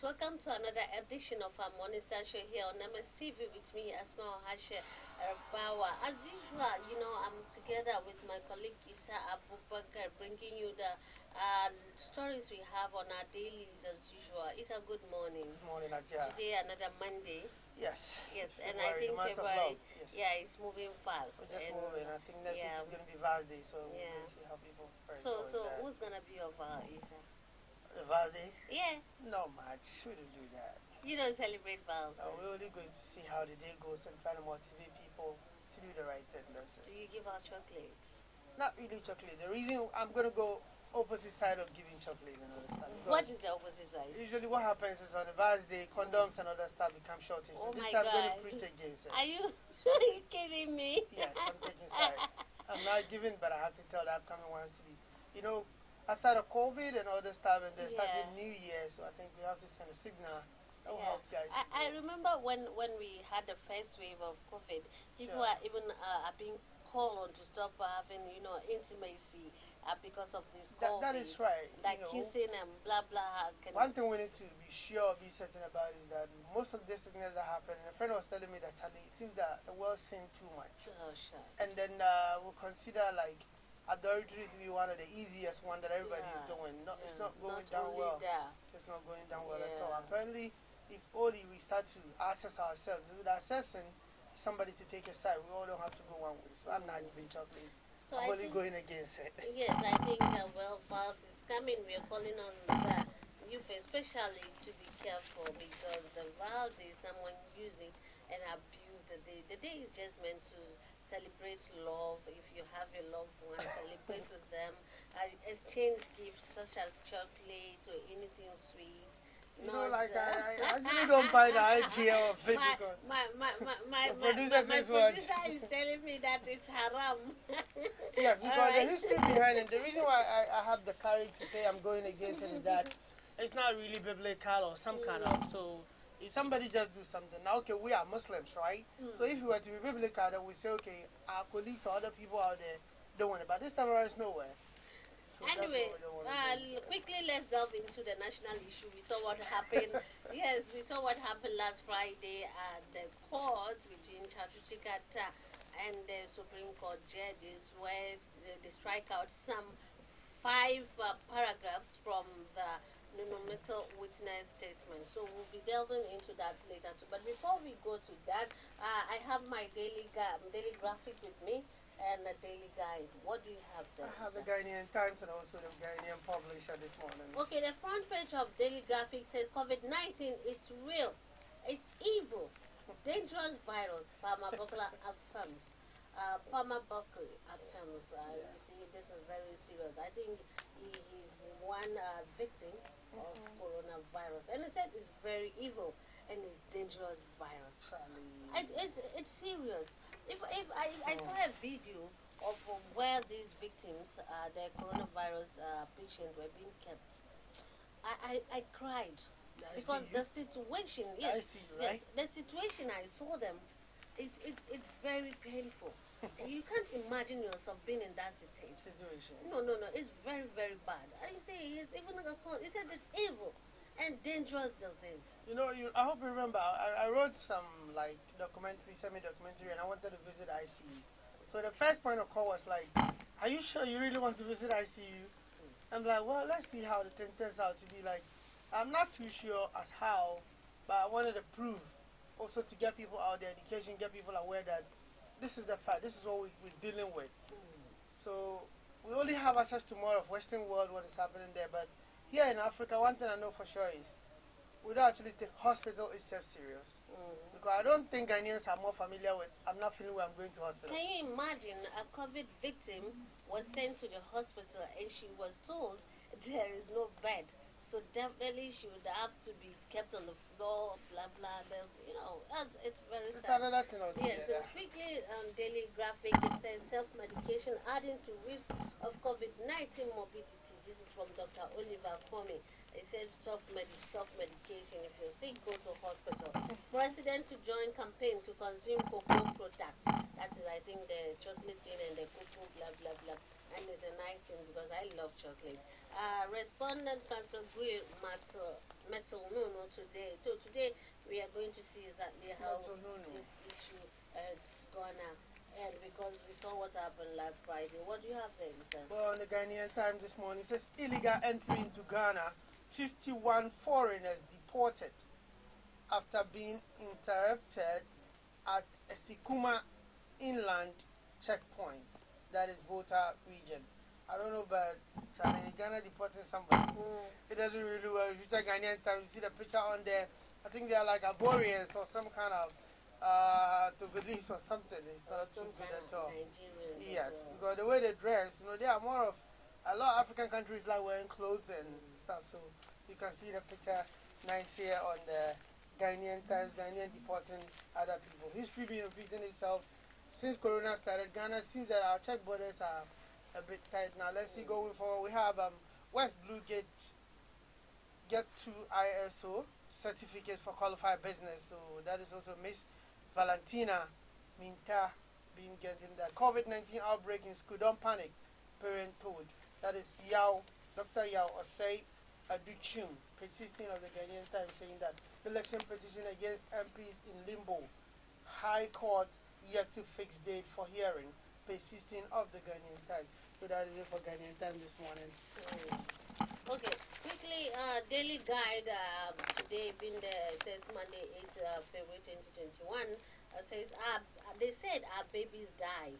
welcome to another edition of our Morning Star Show here on MSTV with me, Asma Ohashe Bawa. As usual, I'm together with my colleague Isa Abubakar, bringing you the stories we have on our dailies as usual. Isa, good morning. Good morning, Ajia. Today, another Monday. Yes. Yes, and I February, think the month of February, love. Yes. yeah, it's moving fast. We're just and moving. I think next week yeah. is going to be Val Day, so Yeah. we'll see how people prepare So, towards so that. who's gonna be your Val, Isa? Val Day? Yeah, Not much. We don't do that. you don't celebrate Val. No, we're only going to see how the day goes and try to motivate people to do the right thing. That's Do it. you give out chocolates? Not really chocolate. The reason I'm going to go opposite side of giving chocolate, you understand? What is the opposite side? Usually what happens is on the Val's Day, condoms and other stuff become shortage. Oh So this my time I'm going to God. preach against it. Are you are you kidding me? Yes, I'm taking side. I'm not giving, but I have to tell the upcoming ones to be, aside of COVID and all this stuff, and they're starting New Year, so I think we have to send a signal that will help guys. I remember when we had the first wave of COVID, people Sure. are even are being called on to stop having intimacy because of this COVID. That is right. Like kissing and blah blah. One thing we need to be sure, be certain about is that most of these things that happen, and a friend was telling me that Charlie, it seems that the world's seeing too much. Oh, sure. And then we'll consider like adultery to be one of the easiest one that everybody is doing. It's not going down only well. There. It's not going down well at Yeah. all. Apparently, if only we start to assess ourselves, with assessing somebody to take a side, we all don't have to go one way. So I'm not giving chocolate. So I'm I only think, going against it. yes, I think Vals is coming. We are calling on the youth especially to be careful because the Val Day, someone use it and abuse the day. The day is just meant to celebrate love. If you have a loved one, celebrate with them, exchange gifts such as chocolate or anything sweet. I actually don't buy the idea of it because My says producer is telling me that it's haram. yes, because the history behind it, the reason why I have the courage to say I'm going against it is that it's not really biblical or some kind of, so if somebody just do something, now okay, we are Muslims, right? So if we were to be biblical, then we say, okay, our colleagues or other people out there doing it, but this time around it's nowhere. So anyway, that's what we don't want to do. quickly let's delve into the national issue. We saw what happened. Yes, we saw what happened last Friday at the court between Chatuchi Kata and the Supreme Court judges, where they strike out some 5 paragraphs from the Metal Witness statement. So we'll be delving into that later too. But before we go to that, I have my daily graphic with me and a daily guide. What do you have there? I have the Ghanaian Times and also the Ghanaian Publisher this morning. Okay, the front page of Daily Graphic says COVID-19 is real. It's evil. Dangerous virus, Palmer Buckley affirms. Palmer Buckley affirms. You see, this is very serious. I think he's one victim of coronavirus. And he said it's very evil and it's dangerous virus. It's serious. If I saw a video of where these victims, the coronavirus patients, were being kept, I cried because the situation, yes, yes, the situation I saw them, it's very painful. And you can't imagine yourself being in that situation. No, it's very, very bad. And you say it's even he said it's evil and dangerous disease. I hope you remember, I wrote some like semi-documentary, and I wanted to visit ICU. So the first point of call was like, are you sure you really want to visit ICU? I'm like, well, let's see how the thing turns out to be. Like, I'm not too sure as how, but I wanted to prove also to get people out there, education, get people aware that this is the fact, this is what we're dealing with. So we only have access to more of Western world, what is happening there, but here in Africa, one thing I know for sure is we don't actually take hospital itself serious. Because I don't think Ghanaians are more familiar with, I'm not feeling where I'm going to hospital. Can you imagine a COVID victim was sent to the hospital and she was told there is no bed. So definitely she would have to be kept on the floor, blah, blah. There's, it's very sad. It's another thing altogether. Yes, so quickly on Daily Graphic, it says self-medication adding to risk of COVID-19 morbidity. This is from Dr. Oliver Comey. It says stop self-medication. If you're sick, go to hospital. President to join campaign to consume cocoa products. That is, I think, the chocolate thing and the cocoa, blah, blah, blah. And it's a nice thing because I love chocolate. Respondent Council Grill Metal no no today. So today we are going to see exactly how Metal no no. this issue it's gonna end because we saw what happened last Friday. What do you have there, sir? Well, on the Ghanaian Times this morning, it says illegal entry into Ghana, 51 foreigners deported after being intercepted at a Sikuma inland checkpoint, that is Bota region. I don't know, but Ghana deporting somebody. It doesn't really well. If you check Ghanaian Times, you see the picture on there. I think they are like Ivorians or some kind of Togolese or something. It's not too good at all. Nigerians Yes, because the way they dress, they are more of a lot of African countries like wearing clothes and stuff. So you can see the picture nice here on the Ghanaian Times. Ghanaian deporting other people. History being repeating itself since Corona started. Ghana seems that our check borders are a bit tight now. Let's see going forward. We have West Blue Gate get to ISO certificate for qualified business. So that is also Miss Valentina Minta being getting that COVID-19 outbreak in school. Don't panic, parent told. That is Dr. Yao Osei Aduchum, page 16 of the Ghanaian Times, saying that election petition against MPs in limbo. High Court yet to fix date for hearing. Page 16 of the Ghanaian Times. So that is it for Ghanaian Time this morning. Okay, quickly, daily guide today being the says Monday 8 February 2021 says they said our babies died.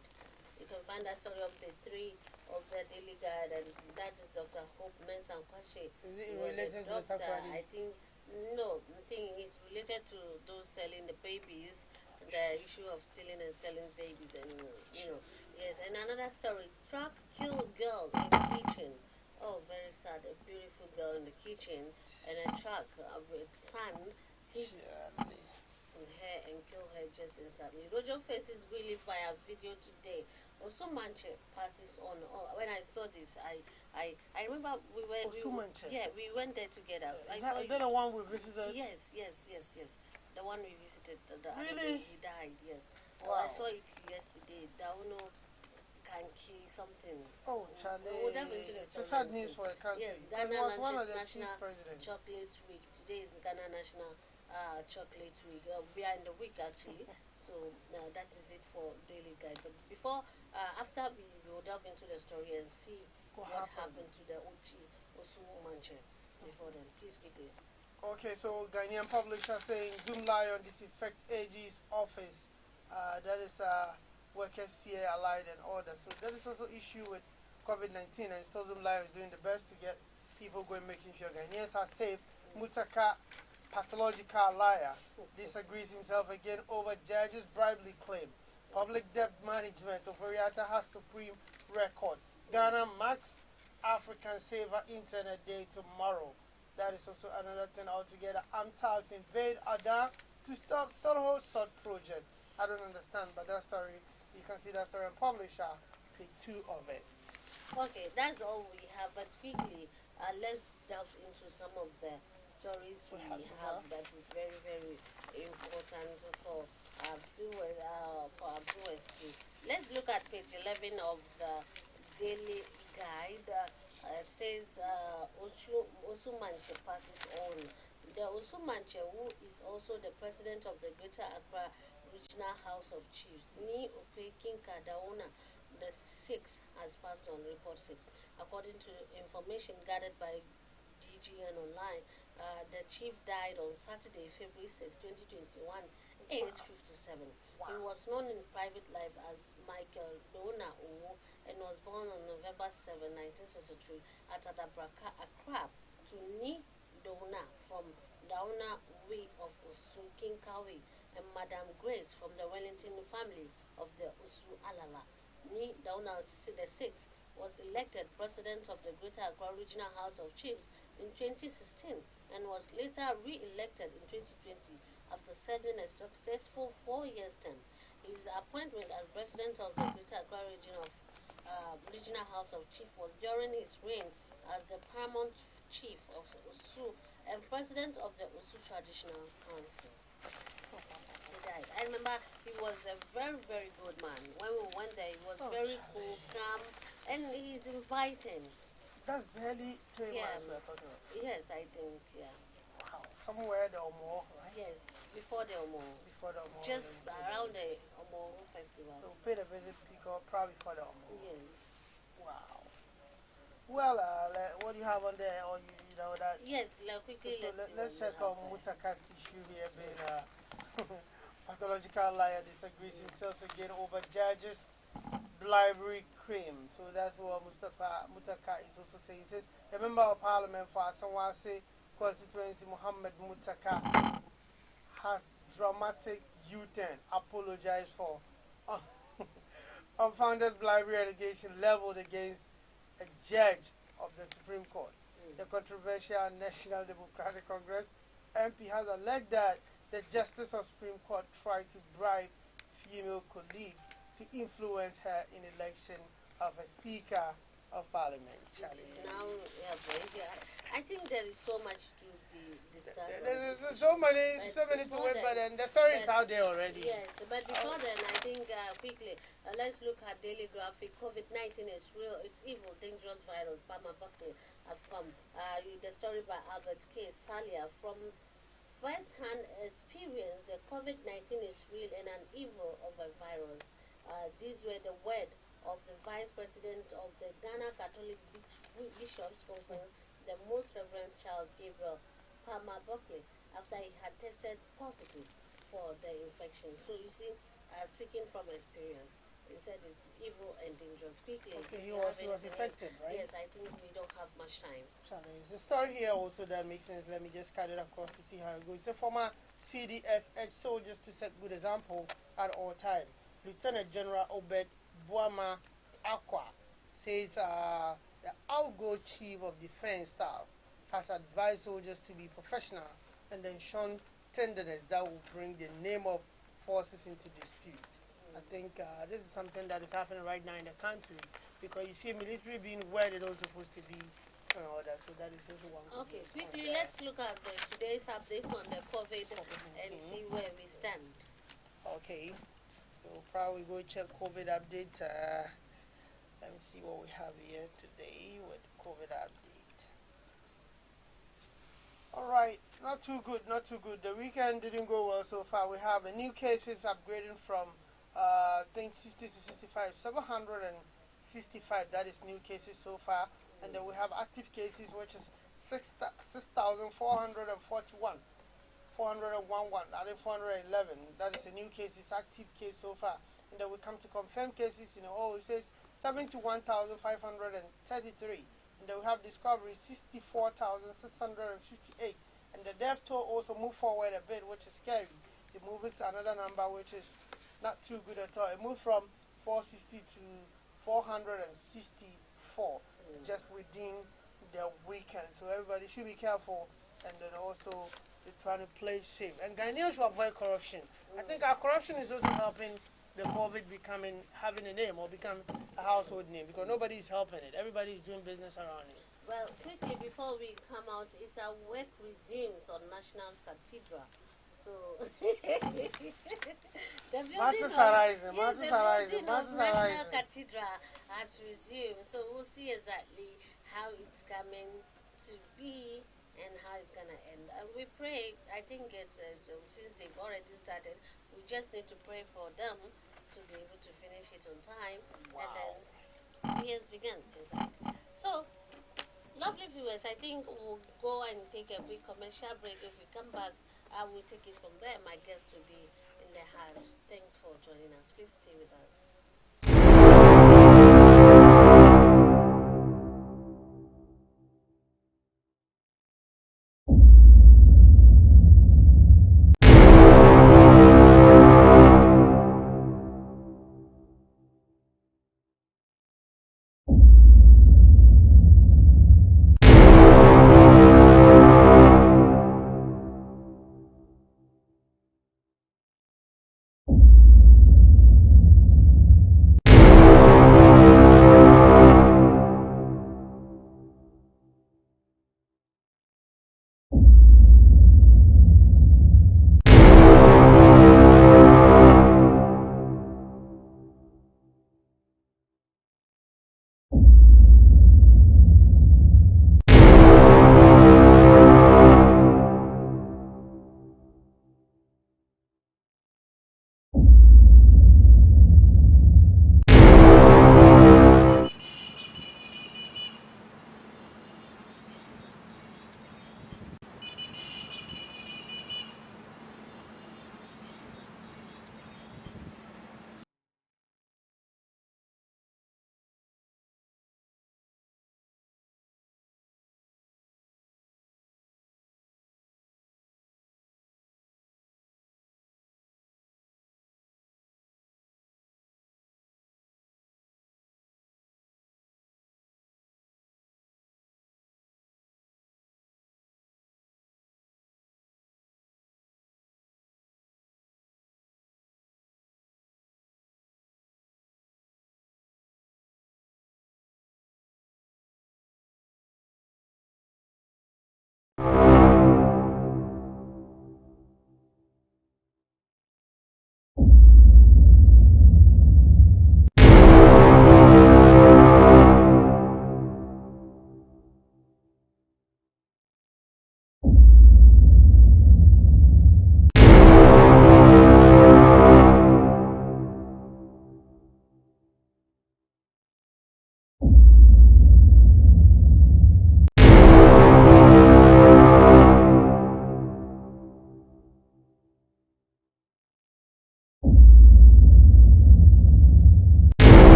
You can find that story on page 3 of the daily guide, and that is Dr. Hope Mensah Kwashe. Is it related to the Doctor, Takoradi? I think no, I think it's related to those selling the babies, the issue of stealing and selling babies, and yes. And another story: truck killed girl in kitchen. Oh, very sad. A beautiful girl in the kitchen, and a truck with sand hit her and kill her just instantly. Roger Faces really fire video today. Also, Manche passes on. Oh, when I saw this, I remember we went there together. I saw Is that the one we visited? Yes. The one we visited. Really? He died. Yes. Wow. I saw it yesterday. Dauno Kanki something. Oh, Charlie. We'll dive into the it's a sad news for the country. Yes, Ghana was one of launches the National chief presidents. Chocolate Week. Today is Ghana National Chocolate Week. We are in the week actually, so that is it for Daily Guide. But before, after we will delve into the story and see what happened to the Osu Manche before then. Please quickly. Okay, so Ghanaian publics are saying Zoom Lion disinfect AG's office. That is workers fear allied and order. So that is also issue with COVID-19, and still Zoom Lion is doing the best to get people going, making sure Ghanaians are safe. Mutaka, pathological liar, disagrees himself again over judge's bribery claim. Public debt management of Oriata has supreme record. Ghana Max African Saver Internet Day tomorrow. That is also another thing altogether. AmTax invade Ada to stop Solho Sod project. I don't understand, but that story, you can see that story on Publisher, page 2 of it. Okay, that's all we have. But quickly, let's delve into some of the stories we have that is very, very important for our viewers too. Let's look at page 11 of the Daily Guide. It says Osu Manche passes on. The Osu Manche, who is also the president of the Greater Accra Regional House of Chiefs, Ni Okwekin Kadaona, the 6th has passed on, report 6. According to information gathered by DGN Online, the chief died on Saturday, February 6, 2021, age 57. Wow. He was known in private life as Michael Dona Owo and was born on November 7, 1963 at Adabraka, Accra, to Ni Dona from Dauna Way of Osu Kinkawi and Madame Grace from the Wellington family of the Osu Alala. Ni Dauna the 6th was elected president of the Greater Accra Regional House of Chiefs in 2016 and was later re-elected in 2020 after serving a successful 4-year term. His appointment as president of the Greater Accra Regional House of Chiefs was during his reign as the paramount chief of Osu and president of the Osu Traditional Council. I remember he was a very, very good man. When we went there, he was very cool, calm, and he's inviting. That's barely 3 months we're talking about. Yes, I think, yeah. somewhere the Omo, right? Yes, before the Omo. Before the Omo. Just around the Omo festival. So we paid a visit because probably before the Omo. Yes. Wow. Well, what do you have on there? Or you know that? Yes, quickly So let's check on there. Mutaka's issue here being pathological liar disagrees himself again over judges bribery claim. So that's what Mutaka is also saying. He said the member of parliament for Asanwase constituency, Muhammad Mutaka, has dramatic U-turn, apologized for unfounded bribery allegation leveled against a judge of the Supreme Court. The controversial National Democratic Congress MP has alleged that the Justice of Supreme Court tried to bribe female colleague to influence her in election of a Speaker of Parliament. Now, I think there is so much to be discussed. There's so many to wait, but then the story is out there already. Yes, but before then, I think quickly, let's look at Daily Graphic. COVID-19 is real, it's evil, dangerous virus. Pama Buckley have come. The story by Albert K. Salia from first-hand experience. The COVID-19 is real and an evil of a virus. These were the word of the Vice President of the Ghana Catholic Bishops Conference, the Most Reverend Charles Gabriel Palmer Buckley, after he had tested positive for the infection. So you see, speaking from experience, he said it's evil and dangerous. Quickly, okay, he was infected, right? Yes, I think we don't have much time. There's a story here also that makes sense. Let me just cut it across to see how it goes. The former CDS edge soldiers to set good example at all times. Lieutenant General Obed Buama Aqua says the outgoing chief of defense staff has advised soldiers to be professional and then shun tenderness that will bring the name of forces into dispute. I think this is something that is happening right now in the country because you see military being where they're not supposed to be and all that. So that is also one. Okay, quickly let's look at today's update on the COVID and see where we stand. Okay, so probably go check COVID update. Let me see what we have here today with COVID update. All right, not too good, not too good. The weekend didn't go well so far. We have the new cases upgrading from I think 60 to 65, 765. That is new cases so far, and then we have active cases, which is 6,441. 401, that is 411. That is a new case, it's active case so far. And then we come to confirmed cases, it says 71,533. And then we have discovery 64,658. And the death toll also moved forward a bit, which is scary. It moves another number, which is not too good at all. It moved from 460 to 464 just within the weekend. So everybody should be careful. And then also they're trying to play safe. And Ghanaians should avoid corruption. I think our corruption is also helping the COVID having a name or become a household name because nobody is helping it. Everybody is doing business around it. Well, quickly before we come out, is our work resumes on National Cathedral. So the building of National Cathedral has resumed. So we'll see exactly how it's coming to be and how it's gonna end. And we pray. I think it's since they've already started, we just need to pray for them to be able to finish it on time. Wow. And then years begin inside. So, lovely viewers, I think we'll go and take a quick commercial break. If we come back, I will take it from there. My guest will be in the house. Thanks for joining us. Please stay with us.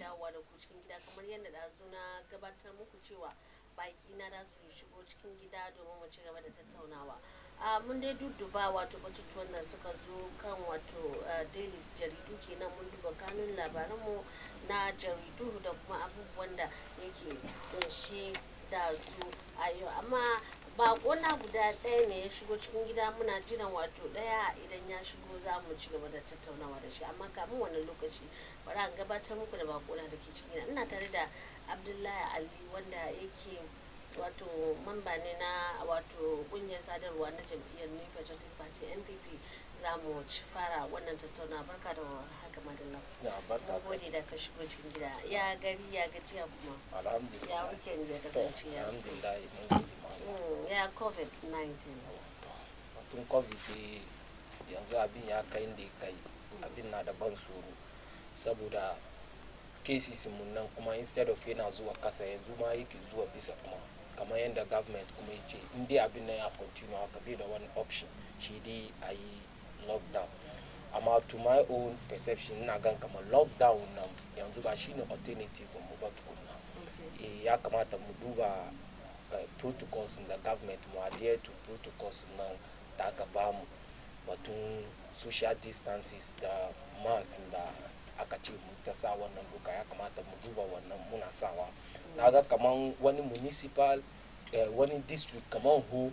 dawowa da ku cikin gida kamar yadda da na gabatar muku cewa baki na da su shigo cikin gida domin mu ci gaba da tattaunawa. Mun dai dudduba wato batutuwan da suka zo kan wato daily jaridu kenan, mun duba kanun labaranmu na jaridu da kuma abubuwan da yake kunshe da su a yau. Amma bakona guda ɗaya ne ya shigo cikin gida, muna jiran wato ɗaya idan ya shigo za mu ci gaba da tattaunawa da shi. Amma kamun wannan lokaci bari an gabatar muku da bakona da ke cikin gida. Ina tare da Abdullahi Ali wanda yake wato mamba ne na wato kungiyar sadarwa na jam'iyyar New Patriotic Party NPP. Za mu fara wannan tattauna. Barka da haka madalla. Mun gode da ka shigo cikin gida. Ya gari ya gajiya kuma. Alhamdulillah. Ya weekend ya kasance ya su. Ya COVID-19. Tun COVID yanzu abin ya kai inda kai, abin na da ban tsoro saboda cases mun nan kuma instead of yana zuwa kasa yanzu ma yake zuwa bisa kuma kamar yadda government kuma yace in dai abin nan ya continue haka bai da wani option shi dai a yi lockdown. Amma to my own perception ina gan kamar lockdown nan yanzu ba shine alternative mu ba tukunna. Ya kamata mu duba protocols da government mu adhere to protocols nan da aka bamu, batun social distances da mask da aka ce mu ta sa wannan duka ya kamata mu duba wannan muna sawa. Na ga kaman wani municipal wani district kaman ho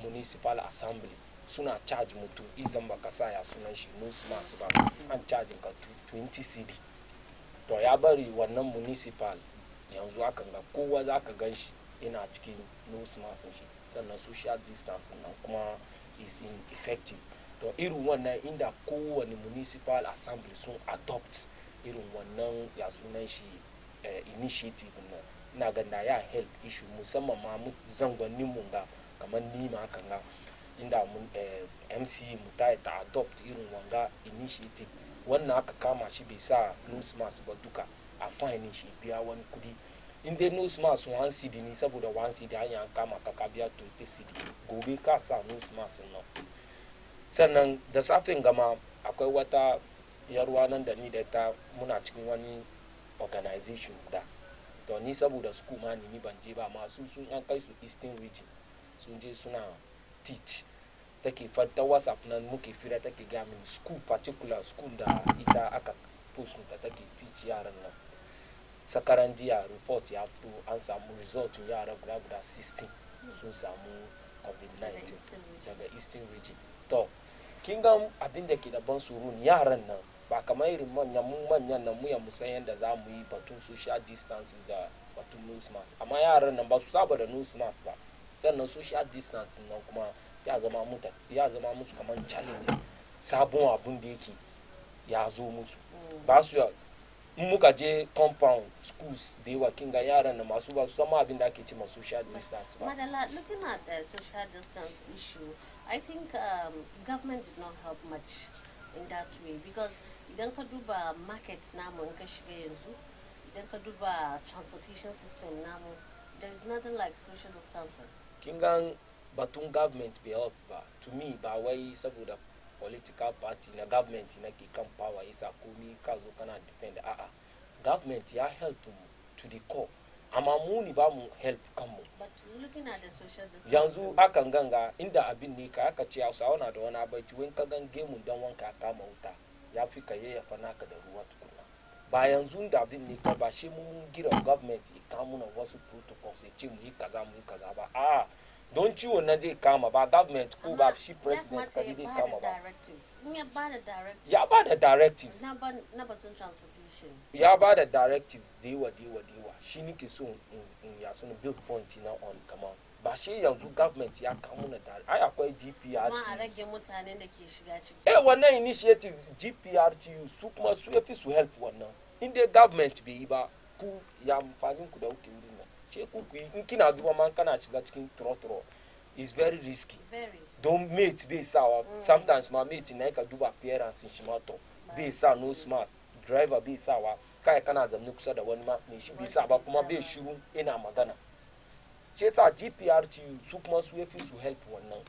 municipal assembly suna charge mutum izan baka sa ya sunan shi nose mask ba, an charge ka 20 cedi. To ya bari wannan municipal yanzu aka ga kowa za ka gan shi ina cikin nose mask shi, sannan social distancing nan kuma is ineffective. To irin wannan inda kowane municipal assembly sun adopt irin wannan ya sunan shi initiative nan, ina ganda ya help issue musamman ma zangonin mun ga kamar nima kan ga inda mun MC mu ta adopt irin wanga initiative. Wannan aka kama shi bai sa nose mask ba duka a fine shi biya wani kudi. In dai nose mask 1 cedi ne saboda 1 cedi an kama ka biya 20 cedi, gobe ka sa nose mask nan. Sannan da safin gama akwai wata yarwa nan da ni da ta muna cikin wani organization da to ni saboda su kuma ni ban je ba, masu sun an kai su Eastern region sun je suna teach. Take fata WhatsApp nan muke fira take ga min school, particular school da ita aka post ta take teach yaran nan. Sakaran jiya report ya fito an samu result yara guda 16 sun samu COVID-19 daga Eastern region. To kin ga abin da ke da ban tsoro yaran nan ba kamar irin manyan nan mu ya musan yadda za mu yi batun social distances da batun nose mask, amma yaran nan ba su saba da nose mask ba, sannan social distancing nan kuma ya zama musu kamar challenges, sabon abun da yake ya zo musu. Ba su in muka je compound schools da yawa kin ga yaran nan masu ba su sama abin da ake ce ma social distance ba. Madala, looking at the social distance issue, I think government did not help much in that way, because idan ka duba market namu in ka shiga yanzu, idan ka duba transportation system namu, there is nothing like social distancing. Kin ga batun government bai help ba, to me ba wai saboda political party na government na ke kan power yasa komi ka zo kana defend, government ya help to the core, amma mu ni ba mu help kanmu. But looking at the social distancing, yanzu akan ganga inda abin ne ka aka ce Hausawa na da wani abaci wen ka gan gemun dan wanka kama wuta ya fi ka yayyafa naka da ruwa tukuna. Ba yanzu da abin ne ka ba shi mun gira government ya kama na wasu protocols ya ce mu yi kaza ba, don ciwon na zai kama ba government ko ba shi president ka zai kama ba. Ya ba da directives na batun transportation, ya ba da directives da yawa shi nake so in ya suna build point na on kama ba shi yanzu government ya kama na ai akwai GPRT ma a rage mutanen da ke shiga ciki. Wannan initiative GPRT su kuma su yafi su help wannan. Inda government bai yi ba, ku ya amfanin ku da kuke wurin nan ce ku in kina duba man kana shiga cikin trotro is very risky. Don mate bai sawa, sometimes ma mate na ka duba appearance shi ma to bai sa nose mask, driver bai sawa, kai kana zamne kusa da wani ma me shi bai sa ba kuma bai shiru ina magana. Ce yasa GPRT su kuma su yafi su help wannan,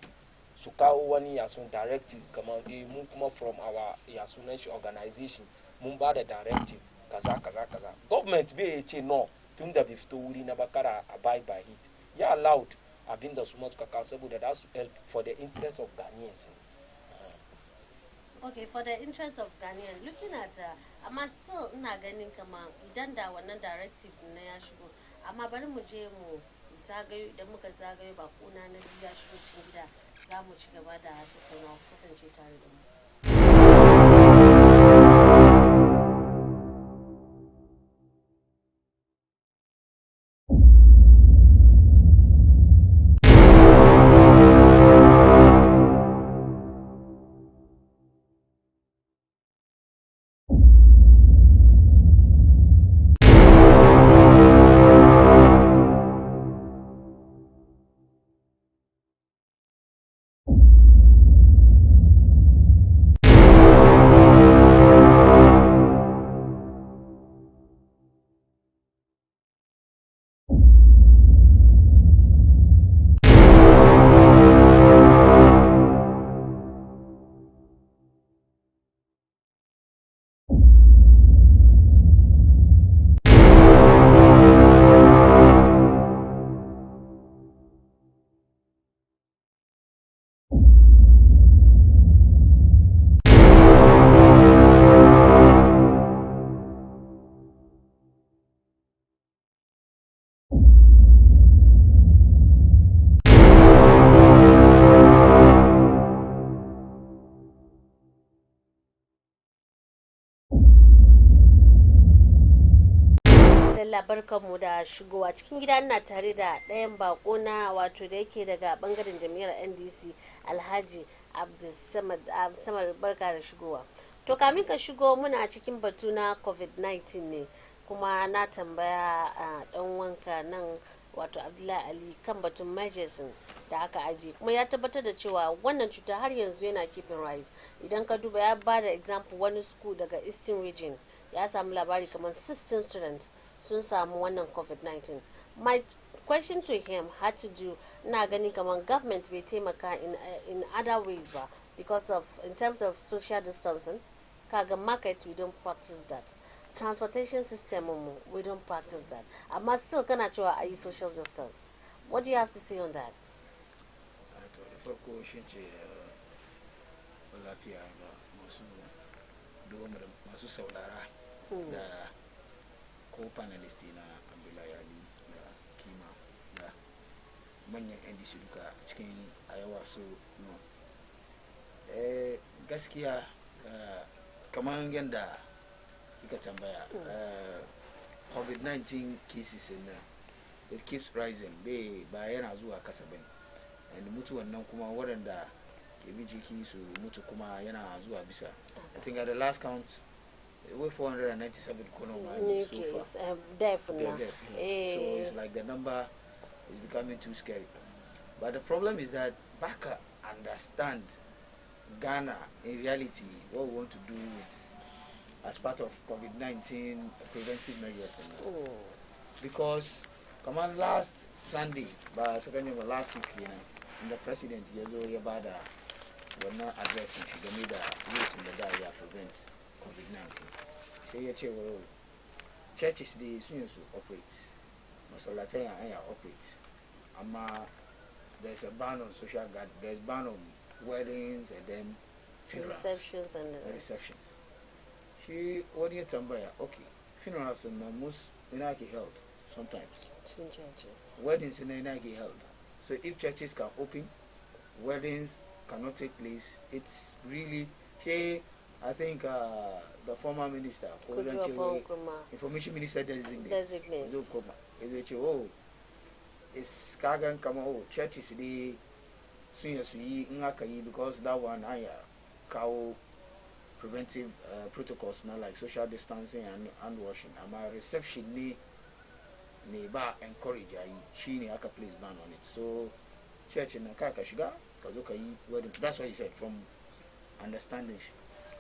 su kawo wani yasun directives kamar mun kuma from our yasunan shi organization mun ba da directive kaza government bai ce no tun da bai fito wuri na bakara abide by it ya allowed abin da su masu kaka saboda da su help for the interest of Ghanaians. Okay, for the interest of Ghanaian, looking at amma still ina ganin kama idan da wannan directive na ya shigo, amma bari mu je mu zagayo idan muka zagayo ba kuna na biyu ya shigo cikin gida za mu ci gaba da tattaunawa kasance tare da mu. Barkanmu da shigowa cikin gida. Ina tare da ɗayan bako na wato da yake daga bangaren jami'ar NDC Alhaji Abdulsamad. Barka da shigowa. To kamin ka shigo muna cikin batu na COVID-19 ne kuma na tambaya dan wanka nan wato Abdullahi Ali kan batun measures da aka aje kuma ya tabbatar da cewa wannan cuta har yanzu yana keeping rise. Idan ka duba ya ba da example wani school daga Eastern Region ya samu labari kamar 16 students sun samu wannan COVID-19. My question to him had to do na gani kamar government bai taimaka in other ways ba because of in terms of social distancing kaga market we don't practice that, transportation system we don't practice that, amma still kana cewa ayi social distance. What do you have to say on that? To da farko shi ce lafiya ga masu saurara da ko panelist na Abdullahi Ali da Kima da manyan NDC duka cikin Ayawa so North. Gaskiya kamar yadda kika tambaya COVID-19 cases na it keeps rising ba yana zuwa kasa bane, and mutuwan nan kuma waɗanda ke bi jiki su mutu kuma yana zuwa bisa. I think at the last count we're 497 so far. Definitely. So it's like the number is becoming too scary. But the problem is that Baka understand Ghana in reality what we want to do with as part of COVID-19 preventive measures. Because come on, last Sunday, but last week, the president Yabada were not addressing the need ways in the diet prevent COVID-19. So churches the soon operate, Masalataya operate. There's a ban on social gathering, there's a ban on weddings and then funerals. Receptions and receptions. She what do you tambaya? Okay. Funerals in most Inaki held sometimes. in churches. Weddings in Inaki held. So if churches can open, weddings cannot take place, it's really I think the former minister, information minister designates. It's Kagan Kamo churches the soon because that one I cow preventive protocols now like social distancing and hand washing. And my reception neighbor encourage she aka place ban on it. So church in Kaka Shiga, Kazoka wedding. That's what he said from understanding.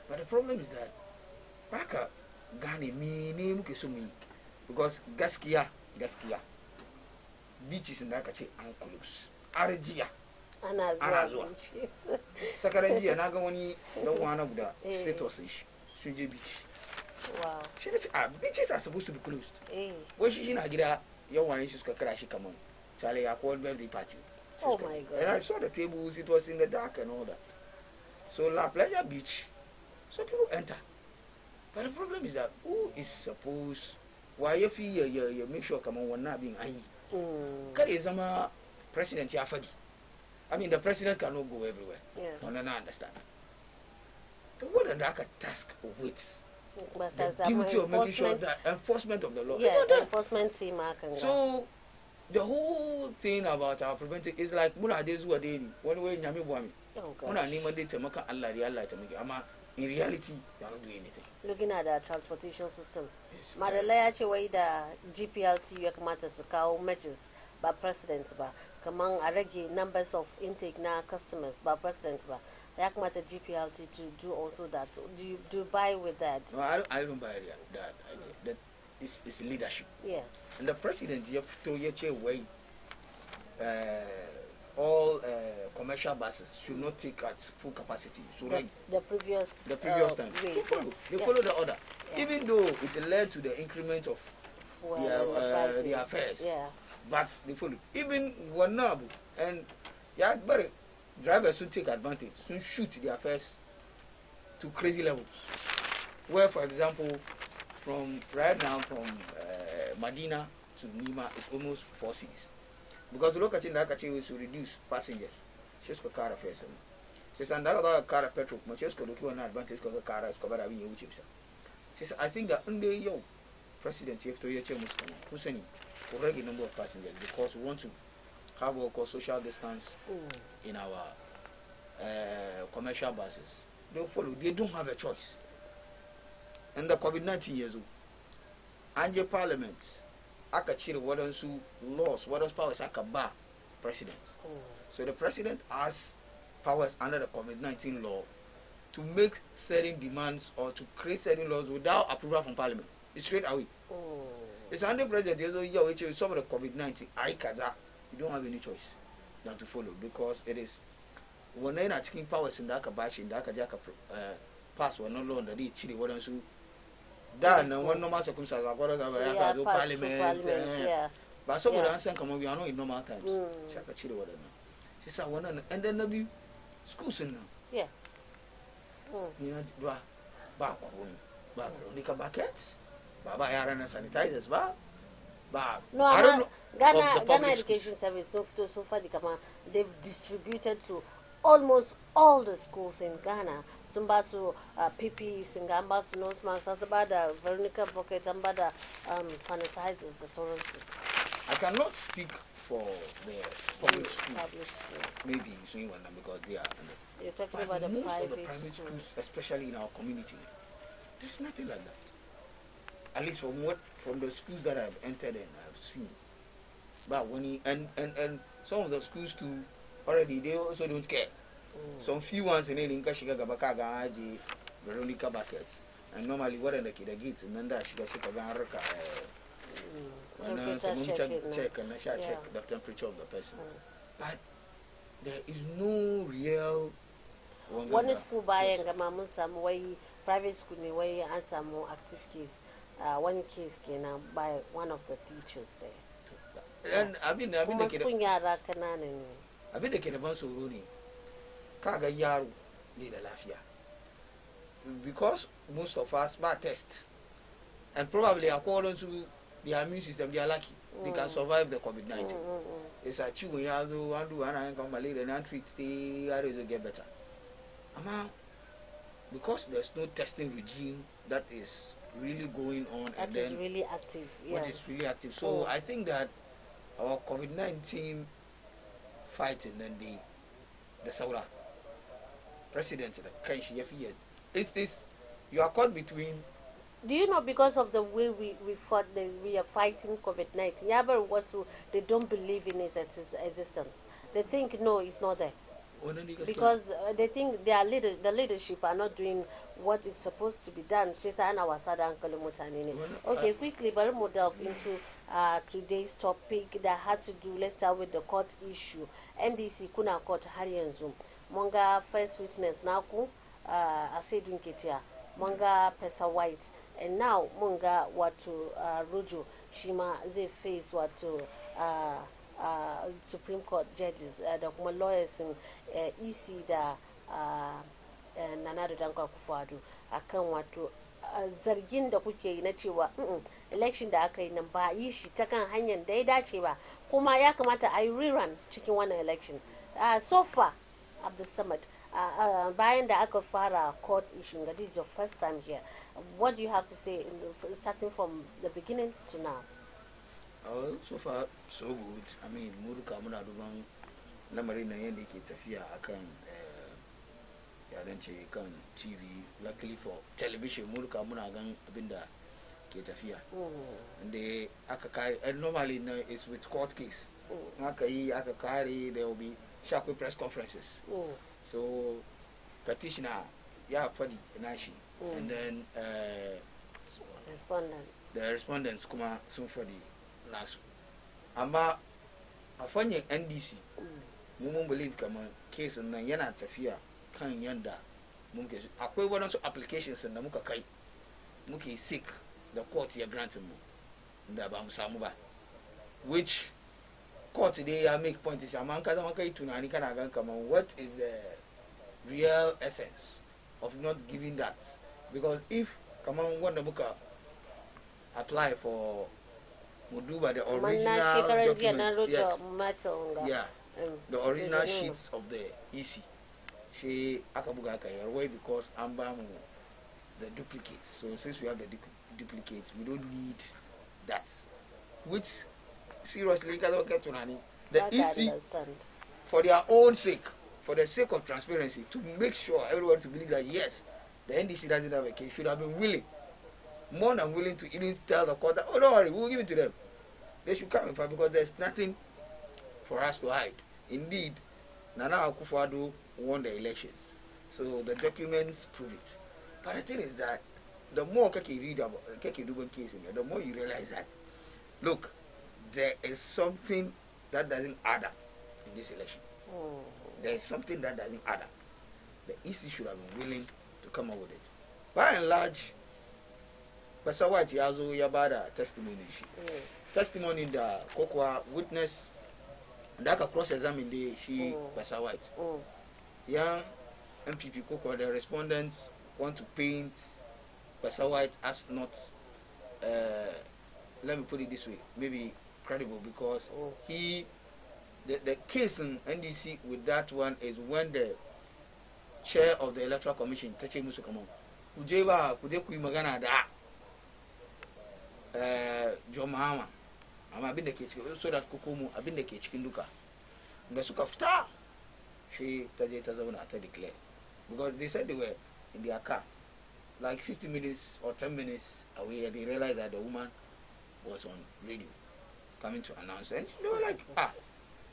But the problem is that Baka Gani me Mukesumi because Gaskia beaches in Nakachi and clubs. Argia. Anazua. Sakaraji and Agawani don't want of the status Suji beach. Wow. She said, beaches are supposed to be closed. Eh. When she's in Agida, young one, she's going to crash. Come on. Charlie, I called birthday party. Oh my God. And I saw the tables, it was in the dark and all that. So La Playa Beach, so people enter. But the problem is that who is supposed, why if you make sure come on one not being angry. Kari Zama President Yafadi. I mean the president cannot go everywhere. Yeah. No, I understand. The what and that task waits. But The duty of making sure that enforcement of the law. Yeah, You know that? enforcement team. So the whole thing about our preventive is like muna days who are daily. One way nyami buami. Oh Muna gosh. nima de temaka Allah to make ama in reality they are not doing anything. Looking at the transportation system. It's Madala ya ce wai da GPLT ya kamata su kawo measures ba president ba. Kaman a rage numbers of intake na customers ba president ba. Ya kamata GPLT to do also that. Do you buy with that? No, I don't buy that idea. That is leadership. Yes. And the president you have to way all commercial buses should not take at full capacity. So The previous time. way, So follow. They yes. follow the order. Yeah. Even though it led to the increment of Well, the the affairs. Yeah. but they follow. Even Wanabu and yeah, but drivers should take advantage, should shoot their affairs to crazy levels. Where, for example, from right now from Medina to Nima is almost 4 cities. Because look at Ndakachi is to reduce passengers. She's got car affairs. She's another car petrol, but she's got an advantage because the car is covered having you. She says, I think that under your president, you have to hear Hussein for regular number of passengers because we want to have what we call social distance in our commercial buses. They follow, they don't have a choice. And the COVID-19 years old, and your parliament, Akachiri Wadansu laws, Wadansu powers Akaba president. So the president has powers under the COVID-19 law to make certain demands or to create certain laws without approval from parliament. It's straight away. It's under president, you some of the COVID-19, you don't have any choice than to follow because it is when they're not taking powers in the Akabashi, in the Akajaka pass one no longer the Chile Wadansu. Then one normal circumstances, so parliament, yeah. but some of the answer come we are not in normal times. Shaka Chile whatever. She said one and then the schools in now. Yeah. You know, back nika buckets, baba yarana sanitizers, ba. No, I don't know. Ghana Education Service so far they've distributed to almost all the schools in Ghana. Sumbasu PP, Singamba, nose masks, Asabada, Veronica Bucket, Ambada sanitizers, the sorrows. I cannot speak for the public schools. Public schools. Maybe saying one because they are. You're talking But about the most private, of the private schools, especially in our community, there's nothing like that. At least from the schools that I've entered and I've seen. But when and some of the schools too already they also don't care. Some few ones in Kashiga Gabaka Veronica buckets. And normally what are the gates and then that check and check the temperature of the person. But there is no real one school by and Gamamun some way private school in way and some more active case. One case can by one of the teachers there. And I've been the kid of Runi. Kaga Yaru need a lafia. Because most of us bad test. And probably according to their immune system, they are lucky. They can survive the COVID-19. It's a chew when you have to do and come malaria and treat the areas will get better. Because there's no testing regime that is really going on that and is then really active. what is really active. So I think that our COVID-19 fighting and the Saura president it's this you are caught between. Do you know because of the way we fought this, we are fighting COVID-19? Yaber was they don't believe in its existence. They think no, it's not there. Because they think the leadership are not doing what is supposed to be done. Okay, quickly, but we'll delve into today's topic that had to do. Let's start with the court issue. NDC kuna court harianzu. Monga first witness naku asedun ketia. Monga Pesa White and now mun ga wato Rojo shi ma zai face wato Supreme Court judges da kuma lawyers EC da Nana Addo Dankwa Akufo-Addo akan wato zargin da kuke yi na cewa election da aka yi nan ba yi shi ta kan hanyar da ya dace ba, kuma ya kamata a yi rerun cikin wannan election. So far, Abdulsamad, bayan da aka fara court issue, this is your first time here. What do you have to say starting from the beginning to now? So far, so good. I mean, muruka muna duban lamarin nan yadda ke tafiya akan ce kan TV. Luckily for television, muruka muna gan abinda ke tafiya. And aka kare, and normally it's with court case. Aka kare, there will be shakwe press conferences. So petitioner, fadi nashi, and then the respondents kuma sun fadi nasu. Amma a fanyin NDC, mun believe kamar case nan yana tafiya kan yanda muke. Akwai wadansu applications da muka kai, muke seek the court ya grant mu da ba mu samu ba, which court today ya make point is amma kaza maka yi tunani kana gan kamar what is the real essence of not giving that, because if kamar wanda muka apply for muduba the original documents, the original sheets of the EC she akabuga akayarway because ambamu the duplicates. So since we have the duplicates, we don't need that, which seriously the EC for their own sake, for the sake of transparency, to make sure everyone to believe that yes, the NDC doesn't have a case, should have been willing, more than willing, to even tell the court that, oh, don't worry, we'll give it to them. They should come in front because there's nothing for us to hide. Indeed, Nana Akufo-Addo won the elections, so the documents prove it. But the thing is that the more you read about Keke Duggan case, the more you realize that, look, there is something that doesn't add up in this election. There is something that doesn't add up. The EC should have been willing to come up with it. By and large, Pastor White Yazo Yabada testimony. Testimony the Kokwa witness that cross examine the she Pastor White. Young MPP Kokwa, the respondents want to paint Pastor White as not let me put it this way, maybe credible, because the case in NDC with that one is when the chair of the Electoral Commission, Teche Musukamon, Ujeva Kudeku Magana da John Mahama, I'm been the kitchen, so that Kukumu, I've been the kitchen Luka. The Sukafta, she Tajeta declared, because they said they were in their car, like 50 minutes or 10 minutes away, and they realized that the woman was on radio coming to announce, and they were like,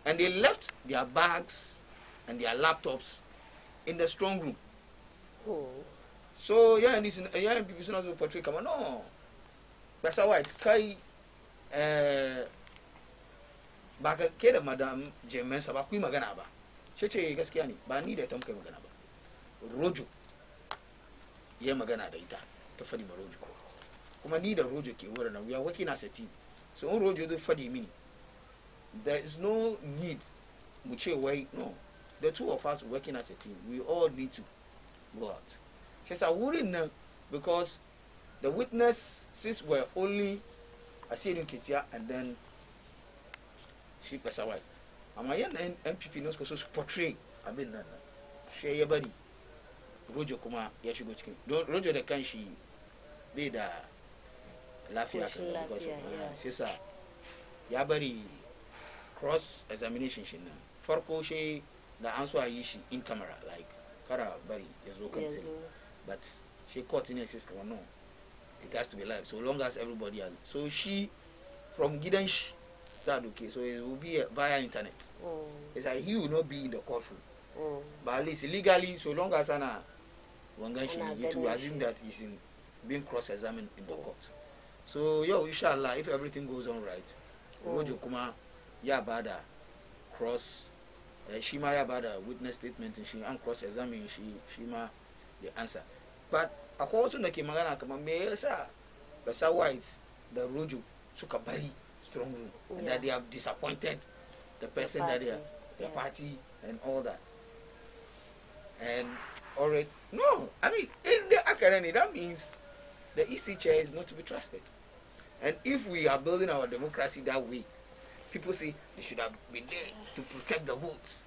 and they left their bags and their laptops in the strong room. So and this people not portray come on, no, that's how White kai baka keda madam Jemen Sabakui Maganaba. Cheche gaskiya ne ba ni da tamkai magana ba. Rojo ya magana da ita ta fadi ma Rojo ko. Kuma ni da Rojo ke wurin nan, we are working as a team. So on Rojo do fadi mini. There is no need muche why no. The two of us working as a team, we all need to go out. She said, I wouldn't know because the witness, since we're only a senior Kitia and then she passed away. And my MPP knows because portray I've been done. Share your body. Rojo Kuma, Yashigo Chicken. Rojo the can she did a Lafia because she said, Yabari cross examination. Forko she the answer is she in camera, like Kara Bari, there's no content. But she caught in a system, no. It has to be live, so long as everybody has. So she, from Gidensh, start okay, so it will be via internet. It's like he will not be in the courtroom. But at least legally, so long as Anna Wanganshi, it will assume that he's in being cross-examined in the court. So, inshallah, if everything goes on right, Rojo Kuma, Yabada, cross. Shima Yabada witness statement and she cross examine Shima the answer. But akwai wasu da ke magana kamar me yasa basa white da rojo suka bari strong room and that they have disappointed the person that they are the party and all that. And already no, I mean in the academy that means the EC chair is not to be trusted. And if we are building our democracy that way, people say they should have been there to protect the votes.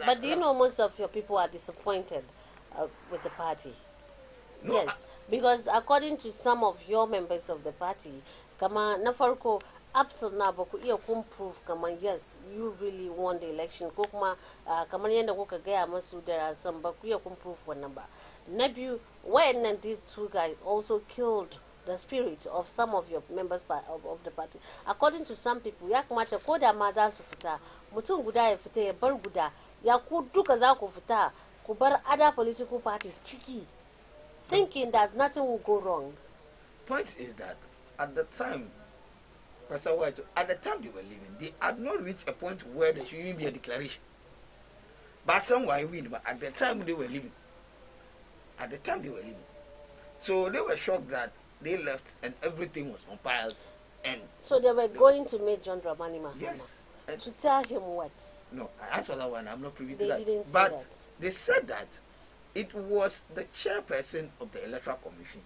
But do you know most of your people are disappointed with the party? No, yes, because according to some of your members of the party, kama na farko up till now ba ku iya kun prove kama yes you really won the election ko kuma kamar yadda kuka gaya masu there are some ba ku iya kun prove wannan ba. Na biyu, when these two guys also killed the spirit of some of your members of the party. According to some people, ya kamata ko da ma za su fita, mutum guda ya fita ya bar guda, ya ku duka za ku fita, ku bar other political parties ciki, thinking that nothing will go wrong. Point is that at the time, Pastor White, at the time they were living, they had not reached a point where there should even be a declaration. But somewhere win, but at the time they were living. So they were shocked that they left and everything was compiled, and so they were going to meet John Dramani Mahama. Yes. To tell him what? No, I asked for that one. I'm not privy to that. They didn't say but that. They said that it was the chairperson of the Electoral Commission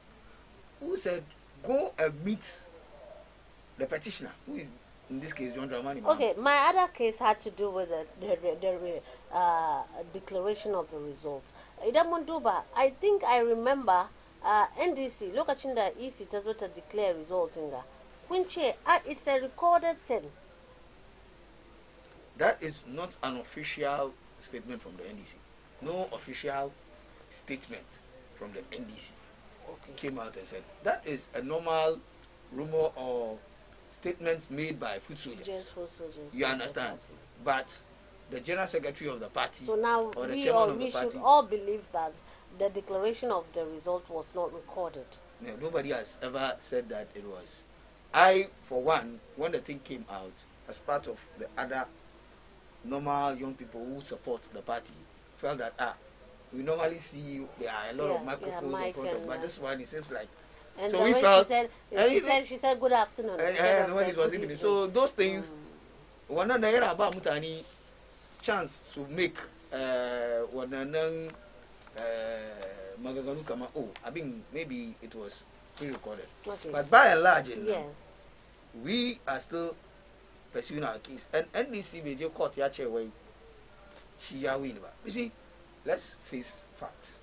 who said, "Go and meet the petitioner, who is in this case John Dramani Mahama." Okay, my other case had to do with the declaration of the results. Idan mun duba, I think I remember. NDC lokacin da EC ta zo ta declare resulting ga kun ce it's a recorded thing. That is not an official statement from the NDC. No official statement from the NDC came out and said that is a normal rumor or statement made by foot soldiers. Just foot soldiers. You understand? But the general secretary of the party, so now or the we party, should all believe that the declaration of the result was not recorded. No, nobody has ever said that it was. I, for one, when the thing came out, as part of the other normal young people who support the party, felt that we normally see there are a lot of microphones in front of, but this one it seems like. And so we when felt. she said good afternoon. And when it was evening, so those things, one of the about mutani chance to make one magaganu kama I mean maybe it was pre-recorded. Okay. But by and large, we are still pursuing our case. And NDC major court yache way she win. You see, let's face facts.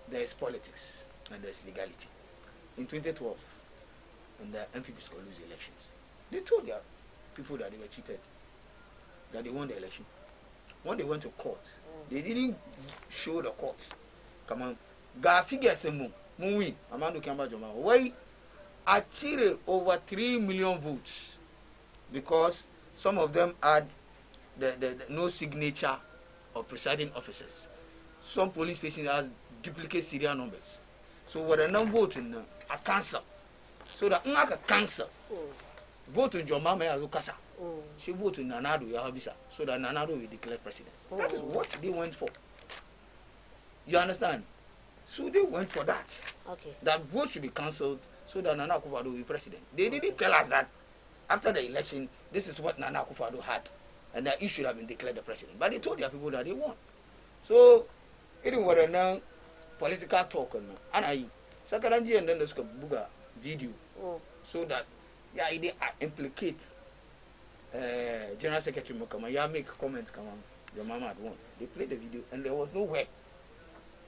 There is politics and there is legality. In 2012, when the MPPs could lose the elections, they told their people that they were cheated, that they won the election. When they went to court, they didn't show the court. Come on, ga figure some win. Amando Kamba Joma. Why achieved over 3 million votes because some of them had the no signature of presiding officers. Some police stations has duplicate serial numbers. So what a non voting a cancel. So that a cancel. Vote in Joma Maya Lukasa. She voted Nanado Yahabisa so that Nanado will declare president. That is what they went for. You understand? So they went for that. Okay. That vote should be cancelled so that Nana Akufo-Addo will be president. They didn't tell us that after the election, this is what Nana Akufo-Addo had, and that he should have been declared the president. But they told their people that they won. So, it was a political talk. And I, Sakaranji and then the Buga video, so that they implicate General Secretary Mokama. You make comments, come on, your mama had won. They played the video, and there was no way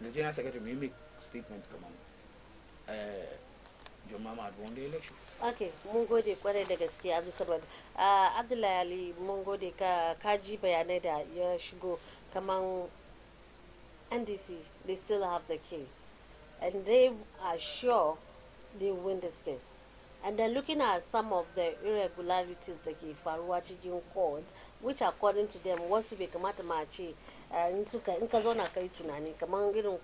the General Secretary may make statements, come on. Your mama had won the election. Okay, mun gode kwarai da gaske Abdulsamad. Abdullahi Ali, mun gode ka ji bayanai da ya shigo kaman NDC, they still have the case. And they are sure they win this case. And then looking at some of the irregularities that ke faruwa cikin court, which according to them wasu bai kamata ma ce in ka zauna kai tunani kamar irin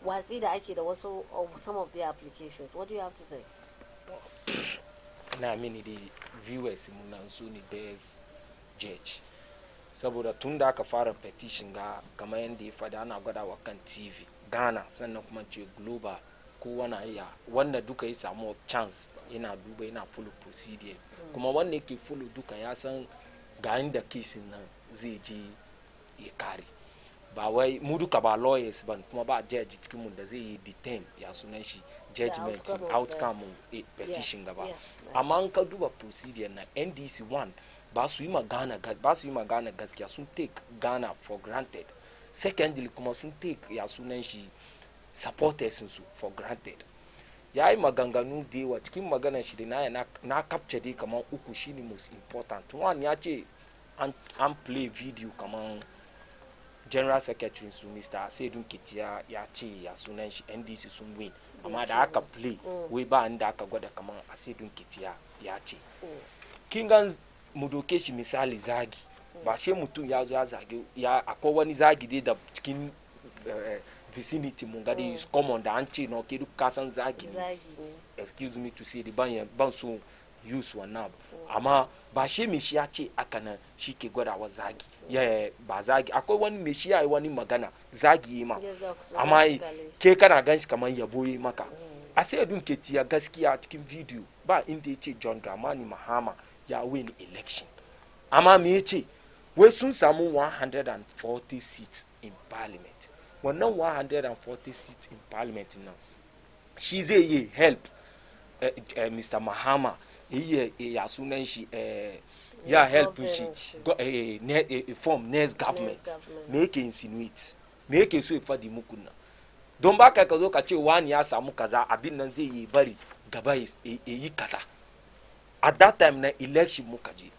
watsi da ake da wasu of some of their applications. What do you have to say? Na mini the viewers munansu ni des judge saboda tun da aka fara petition ga kamar yadda ya fada ana gwada wa kan tv ghana sannan kuma ce global kowa na iya wanda duka ya samu chance yana duba yana follow procedure kuma wanda yake follow duka ya san ga inda kesin nan zai je ya kare ba wai mu duka ba lawyers ban kuma ba judge cikin mu da zai yi detain ya sunan shi judgment outcome petition gaba amma an ka duba procedure na NDC 1 ba su yi magana gaskiya sun take Ghana for granted. Secondly kuma sun take ya sunan shi supporters su for granted. Ya yi maganganu da yawa cikin maganar shi da na capture dai kamar uku shine most important. One ya ce an play video kamar general secretary su Mr. Sedun Ketia ya ce ya sunan shi NDC sun win amma da aka play wai ba inda aka gwada kamar Sedun Ketia ya ce kingan mu doke shi misali zagi ba shi mutum ya zo ya zage ya akwai wani zagi dai da cikin vicinity mun ga dai is common da an ce no ke duk kasan zagi excuse me to say the ban so use wannan amma ba shi mai shi ya ce aka nan shi ke gwadawa zagi ya ba zagi akwai wani mai shi ya yi wani magana zagi yi ma amma ke kana gan shi kamar yabo yi maka a sai dun ke tiya gaskiya cikin video ba inda ya ce John Dramani Mahama ya win election amma me ya ce wai sun samu 140 seats in parliament wannan 140 seats in parliament nan shi zai yi help Mr. Mahama ya sunan shi ya help shi form next government me yake insinuate me yake so ya fadi muku nan don ba ka zo ka ce wani ya samu kaza abin nan zai yi bari gaba yi kaza at that time na election muka je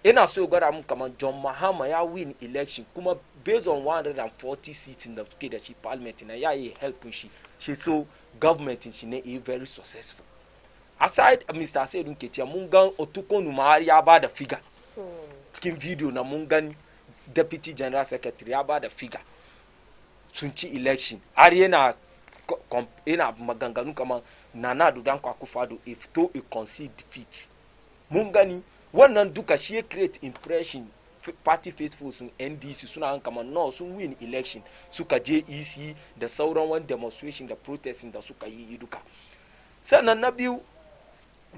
ina so gwada mu kamar John Mahama ya win election kuma based on 140 seats in the suke da shi parliament na ya yi help shi so government shi ne very successful. Aside Mr. Sedun Ketia mun gan Otukonu ma ya ba da figure cikin video na mun gan deputy general secretary ya ba da figure sun ci election har yana maganganu kamar Nana Addo Dankwa Akufo-Addo if to a concede defeat mun gani wannan duka shi create impression party faithful sun NDC suna kamar no sun win election suka je EC da sauran wani demonstration da protesting da suka yi duka. Sannan na biyu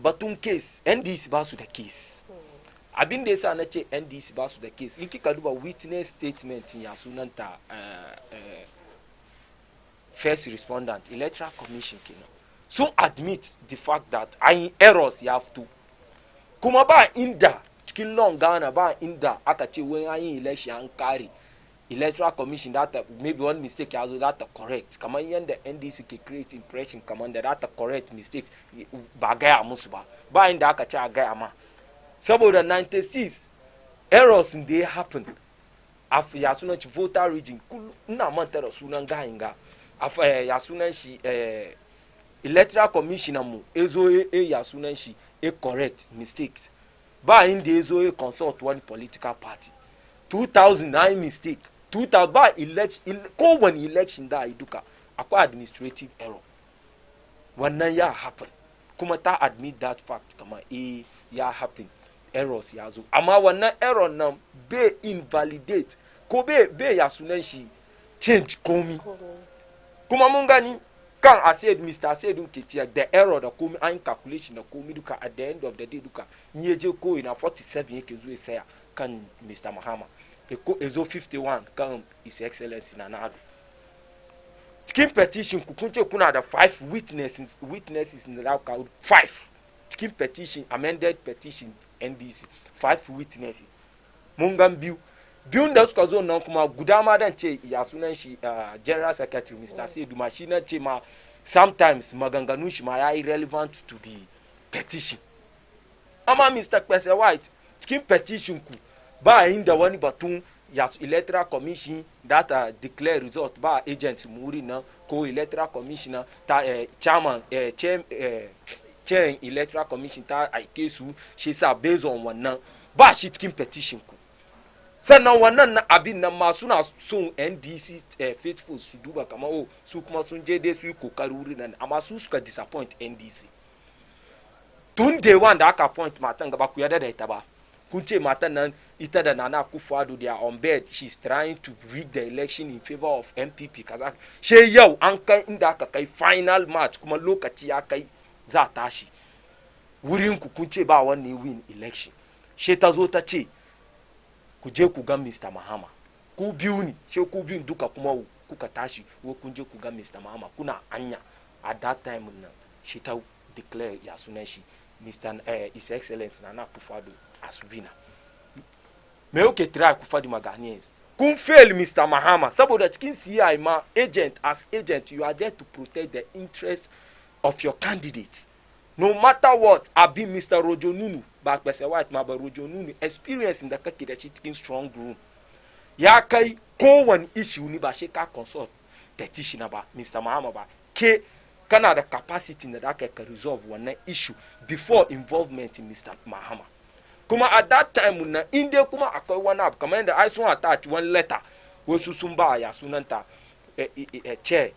batun case NDC ba su da case abin da yasa na ce NDC ba su da case in kika duba witness statement ya sunanta first respondent electoral commission kenan sun admit the fact that an errors ya fito kuma ba inda cikin long Ghana ba inda aka ce when an yi election an kare electoral commission that maybe one mistake ya zo that correct kamar yanda NDC ke create impression kamar da that correct mistake ba gaya musu ba inda aka ce a gaya ma saboda 96 errors in they happen af ya sunan shi voter region ina manta da sunan gayin ga af ya sunan shi electoral commissioner mu ezo ya sunan shi correct mistakes ba inda ezo consult one political party 2009 mistake 2000 ba election kowane election da yi duka akwai administrative error wannan ya happen kuma ta admit that fact kama ya happen errors ya zo amma wannan error nan be invalidate ko be ya sunan shi change komi kuma mun gani kan I said Mr. Sedun Ketia the error da komi an calculation da komi duka at the end of the day duka nyeje ko ina 47 yake zo saya kan Mr. Mahama ezo 51 kan His Excellency Nana Addo cikin petition ku kun ce kuna da 5 witnesses in the crowd 5 cikin petition amended petition NDC 5 witnesses mun gan biyun da suka zo nan kuma guda ma dan ce ya sunan shi general secretary Mr. Sedu ma shi na ce ma sometimes maganganun shi ma ya irrelevant to the petition amma Mr. Kwese White cikin petition ku ba inda wani batun ya electoral commission that declare result ba agent muri na ko electoral commissioner ta chairman chair electoral commission ta aike su shi sa based on wannan ba shi cikin petition ku sannan wannan na abin nan ma suna son NDC faithful su duba kamar su kuma sun je dai su yi kokari wurin nan amma su suka disappoint NDC tun day one da aka point matan gaba ku yarda da ita ba kun ce matan nan ita da Nana Akufo-Addo, they are on bed, she's trying to rig the election in favor of MPP kaza she yau an kai inda aka kai final match kuma lokaci ya kai za tashi wurin ku kun ce ba wanne win election she ta zo ta ce ku je ku ga Mr. Mahama ku biyu ni she ku biyun duka kuma kuka tashi wo kun je ku ga Mr. Mahama kuna anya at that time nan she ta declare ya sunan shi Mr. His Excellency Nana Akufo-Addo as winner. Me yau ke try ku fadi Ghanaians kun fail Mr. Mahama saboda cikin CI ma agent as agent you are there to protect the interest of your candidate no matter what. Abi Mr. Rojo Nunu ba pese white ma ba Rojo Nunu experience in da kake da shi cikin strong room ya kai kowane issue ni ba shi ka consult petition ba Mr. Mahama ba ke kana da capacity da ka resolve wannan issue before involvement in Mr. Mahama. Kuma at that time na inde kuma akwai wani abu kamar yadda ai sun attach one letter wasu sun ba ya sunanta chair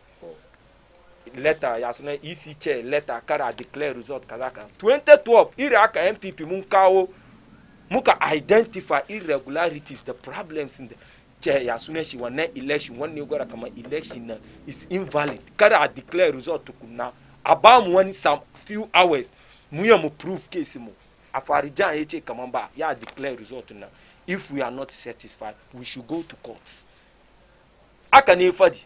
letter ya sunan EC chair letter kara declare result kaza kaza 2012 iri aka MPP mun kawo muka identify irregularities the problems in the chair ya sunan shi wannan election wannan gwara kamar election na is invalid kara declare result tukunna a ba mu wani some few hours mu ya mu prove case mu a farijan ya ce kaman ba ya declare result na if we are not satisfied we should go to courts aka ne fadi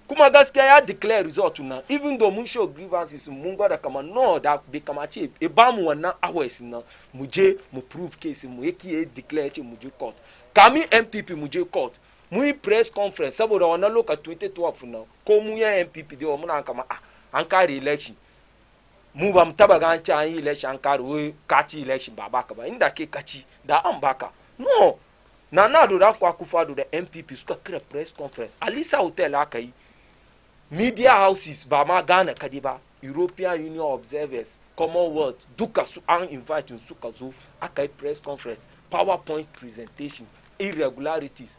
kuma gaskiya ya declare result na even though mun show grievances mun gwada kaman no da bai kamace e ba mu wannan hours na mu je mu prove case mu yake declare ce mu je court kami MPP mu je court mu yi press conference saboda wannan lokacin 2012 na ko mu ya MPP da muna kama an kare election mu ba mu taba gan ci an yi election an kare wai kaci election ba baka ba inda ke kaci da an baka no Nana Akufo-Addo da MPP suka kira press conference Alisa Hotel aka yi media houses ba ma Ghana kadi ba European Union observers Commonwealth duka su an invite suka zo aka yi press conference PowerPoint presentation irregularities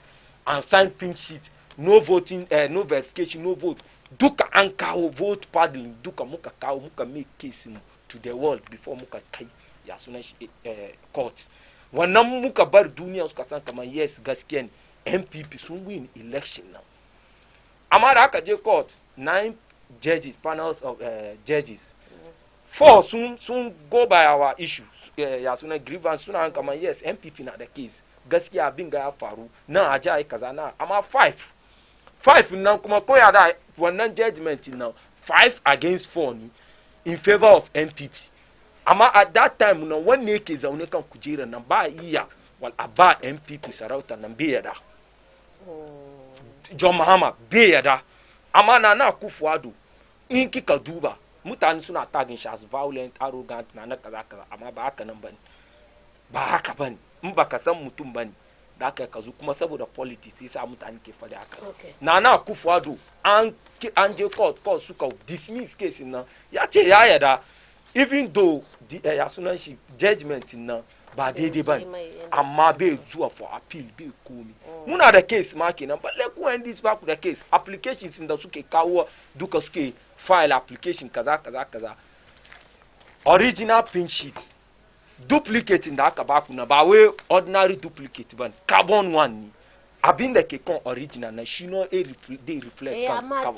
unsigned pink sheet no voting no verification no vote duka an kawo vote paddling duka muka kawo muka make case to the world before muka kai ya sunan shi court wannan muka bar duniya suka san kamar yes gaskiya MPP sun win election now amma da aka je court 9 judges panels of judges 4 sun go by our issue ya sunan grievance suna kamar yes MPP na da case gaskiya abin ga ya faru nan a ji kaza na amma 5 nan kuma ko ya da wannan judgment nan 5 against 4 ni in favor of MPP amma at that time nan wanne yake zaune kan kujera nan ba iya wal aba MPP sarauta nan bai yada John Mahama bai yada amma Nana Akufo-Addo in kika duba mutane suna tagin shi as violent arrogant na kaza amma ba haka nan bane in baka san mutum bane da aka kazu kuma saboda politics sai sa mutane ke fada haka Nana Akufo-Addo an je court suka dismiss case nan ya ce ya yada even though ya sunan shi judgment nan ba daidai bane amma bai zuwa for appeal bai komi muna da case ma kenan balle ku end this back da case applications da suke kawo duka suke file application kaza original pink sheet duplicate da aka baku na ba wai ordinary duplicate ban carbon one ni abin da ke kan original na shi no they reflect kan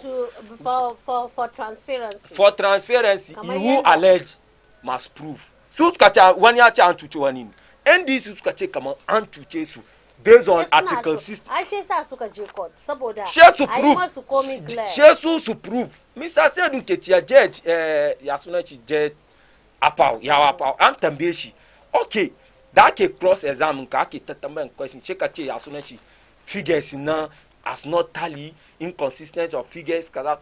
for transparency you allege must prove su suka ce wani ya ce an cuce wani ne NDC suka ce kamar an cuce su based on article 6 ai she sa suka je court saboda ai masu komi clear she su prove Mr. Seydou Ketia judge ya suna shi judge apau an tambaye shi okay da ake cross exam ka ake tattambayan question she ka ce ya suna shi figures na as not tally inconsistent of figures kaza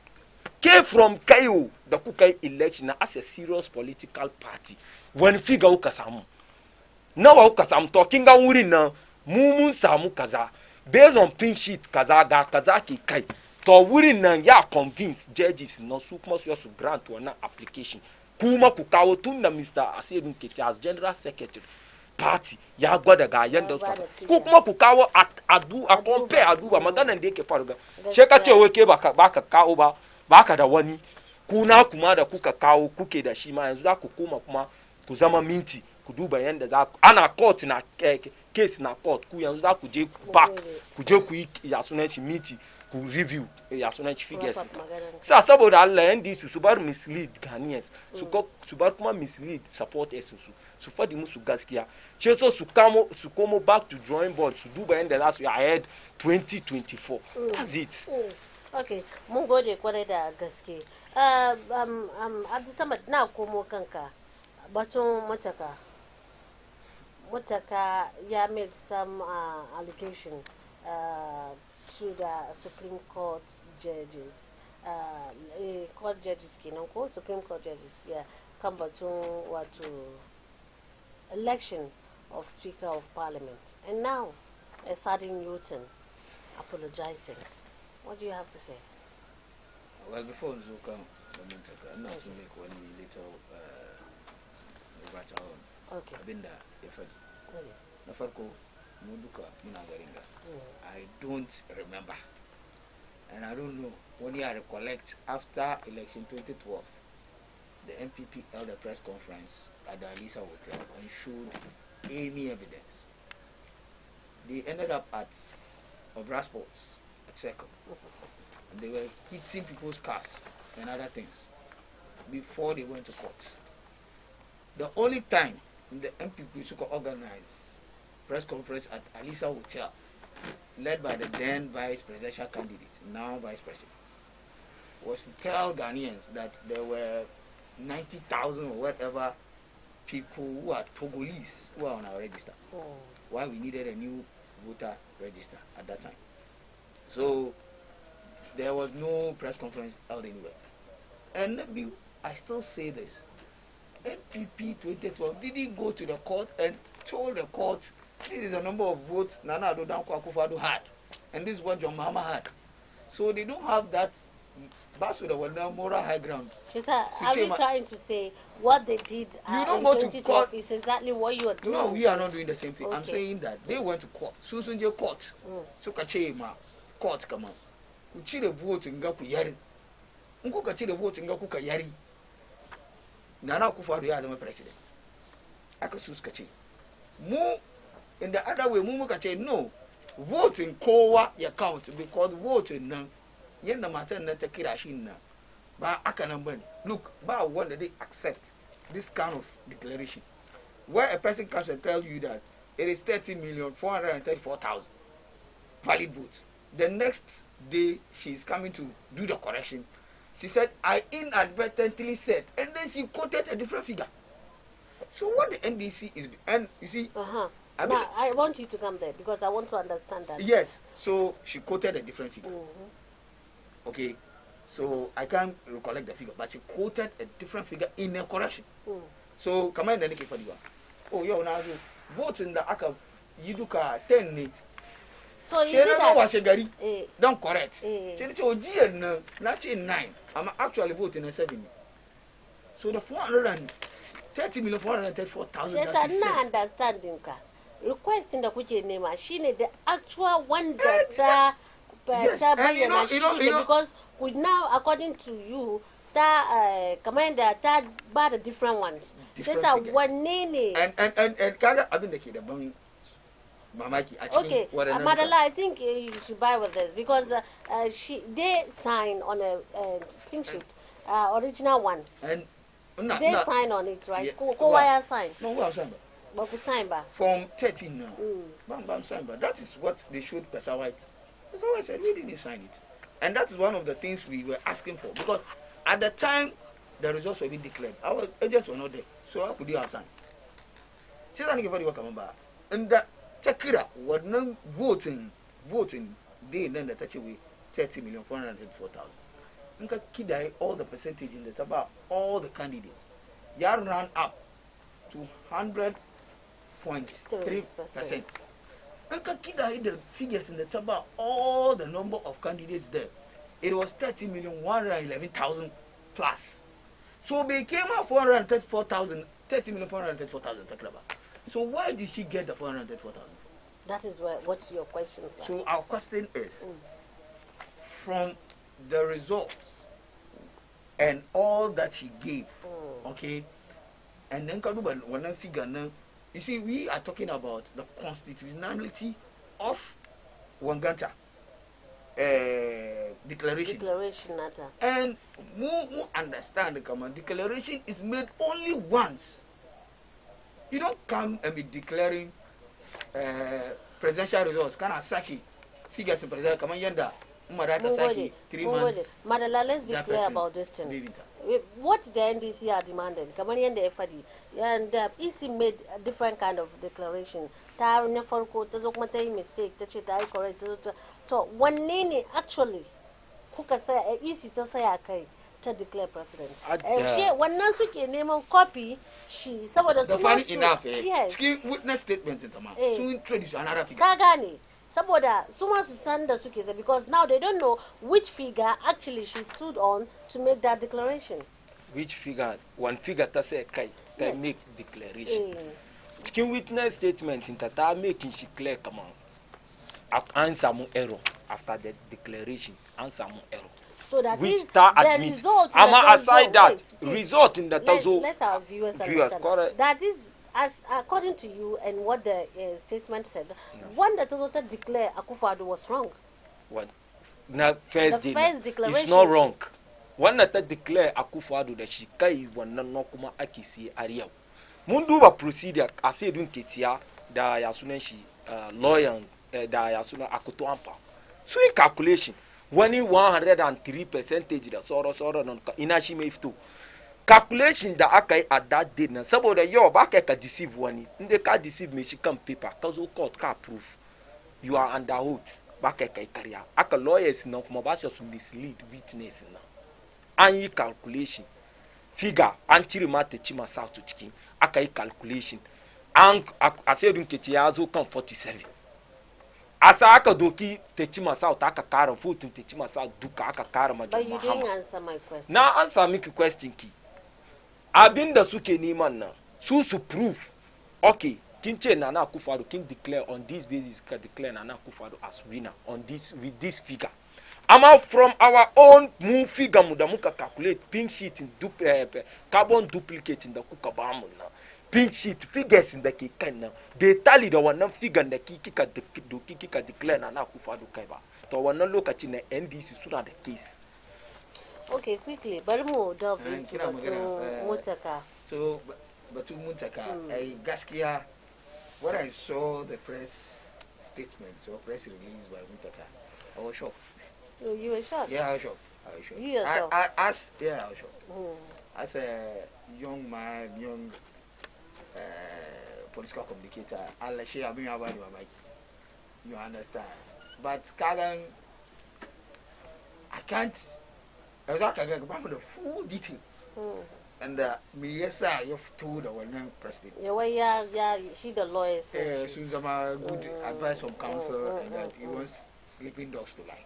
came from Kayo da kuka yi election as a serious political party wani figure uka samu nawa uka samu to kin ga wurin nan mun samu kaza based on pink sheet kaza ga kaza ke kai to wurin nan ya convince judges na su kuma su grant wannan application kuma ku kawo tun da Mr. Seydou Ketia as general secretary party ya gwada ga yanda ku kuma ku kawo a compare aduba maganan da yake faru ga she ka ce wai ke baka kawo ba baka da wani kuna kuma da kuka kawo kuke da shi ma yanzu za ku koma kuma ku zama minti ku duba yanda za ku ana court na case na court ku yanzu za ku je back ku je ku yi ya sunan shi meeting ku review ya sunan shi figures sa saboda Allah NDC su bar mislead Ghanaians su bar kuma mislead supporters su fadi musu gaskiya ce so su komo back to drawing board su duba yanda za su yi ahead 2024 that's it. Okay, mun gode kwarai da gaske. Abdulsamad na komo kanka batun Mutaka ya made some allegation to the Supreme Court judges. Court judges kenan ko Supreme Court judges kan batun wato election of Speaker of Parliament. And now Sardin Newton apologizing. What do you have to say? Well, before Zuka, I'm not to make one little matter on. Okay. Abinda Efad. Nafarko Muduka Munagaringa. I don't remember. And I don't know when I recollect after election 2012, the MPP held a press conference at the Alisa Hotel and showed any evidence. They ended up at Obra Sports at Circle. And they were hitting people's cars and other things before they went to court. The only time the MPP could organize press conference at Alisa Hotel, led by the then vice presidential candidate, now vice president, was to tell Ghanaians that there were 90,000 or whatever people who are Togolese who are on our register. Why we needed a new voter register at that time. So there was no press conference held anywhere. And I still say this. NPP 2012 didn't go to the court and told the court this is the number of votes Nana Addo Dankwa Akufo-Addo had. And this is what John Mahama had. So they don't have that moral high ground. Are you trying to say what they did in 2012 is exactly what you are doing? No, we are not doing the same thing. Okay. I'm saying that they went to court. Susunje court. So kachema court kama. Kuchire vote nga kuyari. Nko kachire vote nga kukayari. Nana Akufo-Addo ya the president. Akasus kachi. Mu in the other way mu kachi no. Voting kowa ya count because voting na yenda matan na takira shi na ba aka nan bane. Look, ba wanda they accept this kind of declaration where a person comes and tell you that it is 30,434,000 valid votes. The next day she is coming to do the correction. She said, I inadvertently said, and then she quoted a different figure. So what the NDC is, and you see, now, I want you to come there because I want to understand that. Yes, so she quoted a different figure. Okay, so I can't recollect the figure, but she quoted a different figure in a correction. So come on, then for you. Oh, yo, now votes in the aka yiduka 10 ni. So you see that don't correct. She said, not in 9. I'm actually voting in 7. So the 430,434,000. Yes, I'm not understanding. Requesting the kuchi name machine the actual one that because we now according to you that commander that bad the different ones. These are one name and kaga abin da ke da ban mamaki a cikin wadannan. Madala, I think you should buy with this because they sign on a pink sheet, original one. And they sign on it, right? Who sign? No, who sign? But we sign ba. From 13 now. Bam sign ba. That is what they showed Pesa White. That's why I said we didn't sign it. And that is one of the things we were asking for because at the time the results were being declared, our agents were not there. So how could you have signed? See that nigga work on ba. And the Takira was not voting they then the touch away 30,434,000. Nka kidai all the percentage in the taba all the candidates. Ya ran up to 100.3%. Nka kidai the figures in the taba all the number of candidates there. It was 30,111,000 plus. So they came out 434,000, 30,434,000. So why did she get the 434,000? That is what's your question, sir? So our question is, from the results and all that she gave, okay, and then kaduba wana figure na you see, we are talking about the constitutionality of Wanganta declaration. Declaration matter. And more understand, come on, declaration is made only once. You don't come and be declaring presidential results. Kind of saki figures in presidential. Come on, yenda. Umarata saki 3 months. Madala, let's be clear about this thing. What the NDC are demanding, come on, yenda FD, and EC made a different kind of declaration. Ta ne farko ta zo kuma ta yi mistake ta ce ta yi correct to wanne ne actually kuka saya EC ta saya kai ta declare president. She wannan suke neman copy shi saboda su funny enough, yes. Witness statement in Tama. So introduce another figure. Ka gane saboda su ma su san da suke say because now they don't know which figure actually she stood on to make that declaration. Which figure? One figure ta say kai ta make declaration. Cikin witness statement in ta making she clear come on. Answer mo error after the declaration. Answer mo error. So that which is the admit. result. Ama aside that wait, result in the tazo. Let's our viewers understand. That is as according to you and what the statement said. One that Toyota declare Akufo-Addo was wrong. What? Na first the day. First declaration. It's not wrong. One that declare Akufo-Addo that she kai wannan no kuma ake si ariya. Mun duba procedure a sai dun ketia da ya sunan shi lawyer da ya sunan Akoto Ampa. So in calculation wani 103% da soro non ina shi mai fito. Calculation da aka yi at that day na saboda yau ba ka deceive wani inda ka deceive me shi kan paper ka zo court ka prove you are under oath ba ka kai kariya aka lawyers na kuma ba su mislead witness na an yi calculation figure an cire mata cima south to cikin aka yi calculation an a sai dun kete ya zo kan 47 asa aka doki ta cima south aka kara vote ta cima south duka aka kara ma But you didn't answer my question. na answer miki question ki abinda suke neman nan su prove okay kin ce Nana Akufo-Addo kin declare on this basis ka declare Nana Akufo-Addo as winner on this with this figure. Ama from our own mu figure mu da muka calculate pink sheet in carbon duplicate in da kuka ba mu na pink sheet figures in da ke kan nan they tally da wannan figure da kika declare Nana Akufo-Addo kai ba to wannan lokacin na NDC suna da case. Okay, quickly bari mu delve into Muntaka. So Batu Muntaka, gaskiya when I saw the press statement or press release by Muntaka, I was shocked. Oh, you were shocked? Yeah, I was shocked. You yourself? I was shocked. As a young man, young political communicator, I'll share a bit about you understand. But Kagan, I can't. I was like, the full details. And me, yes, sir, you've told our young president. Yeah, she the lawyer. Suzama good advice from counsel and that he wants sleeping dogs to lie.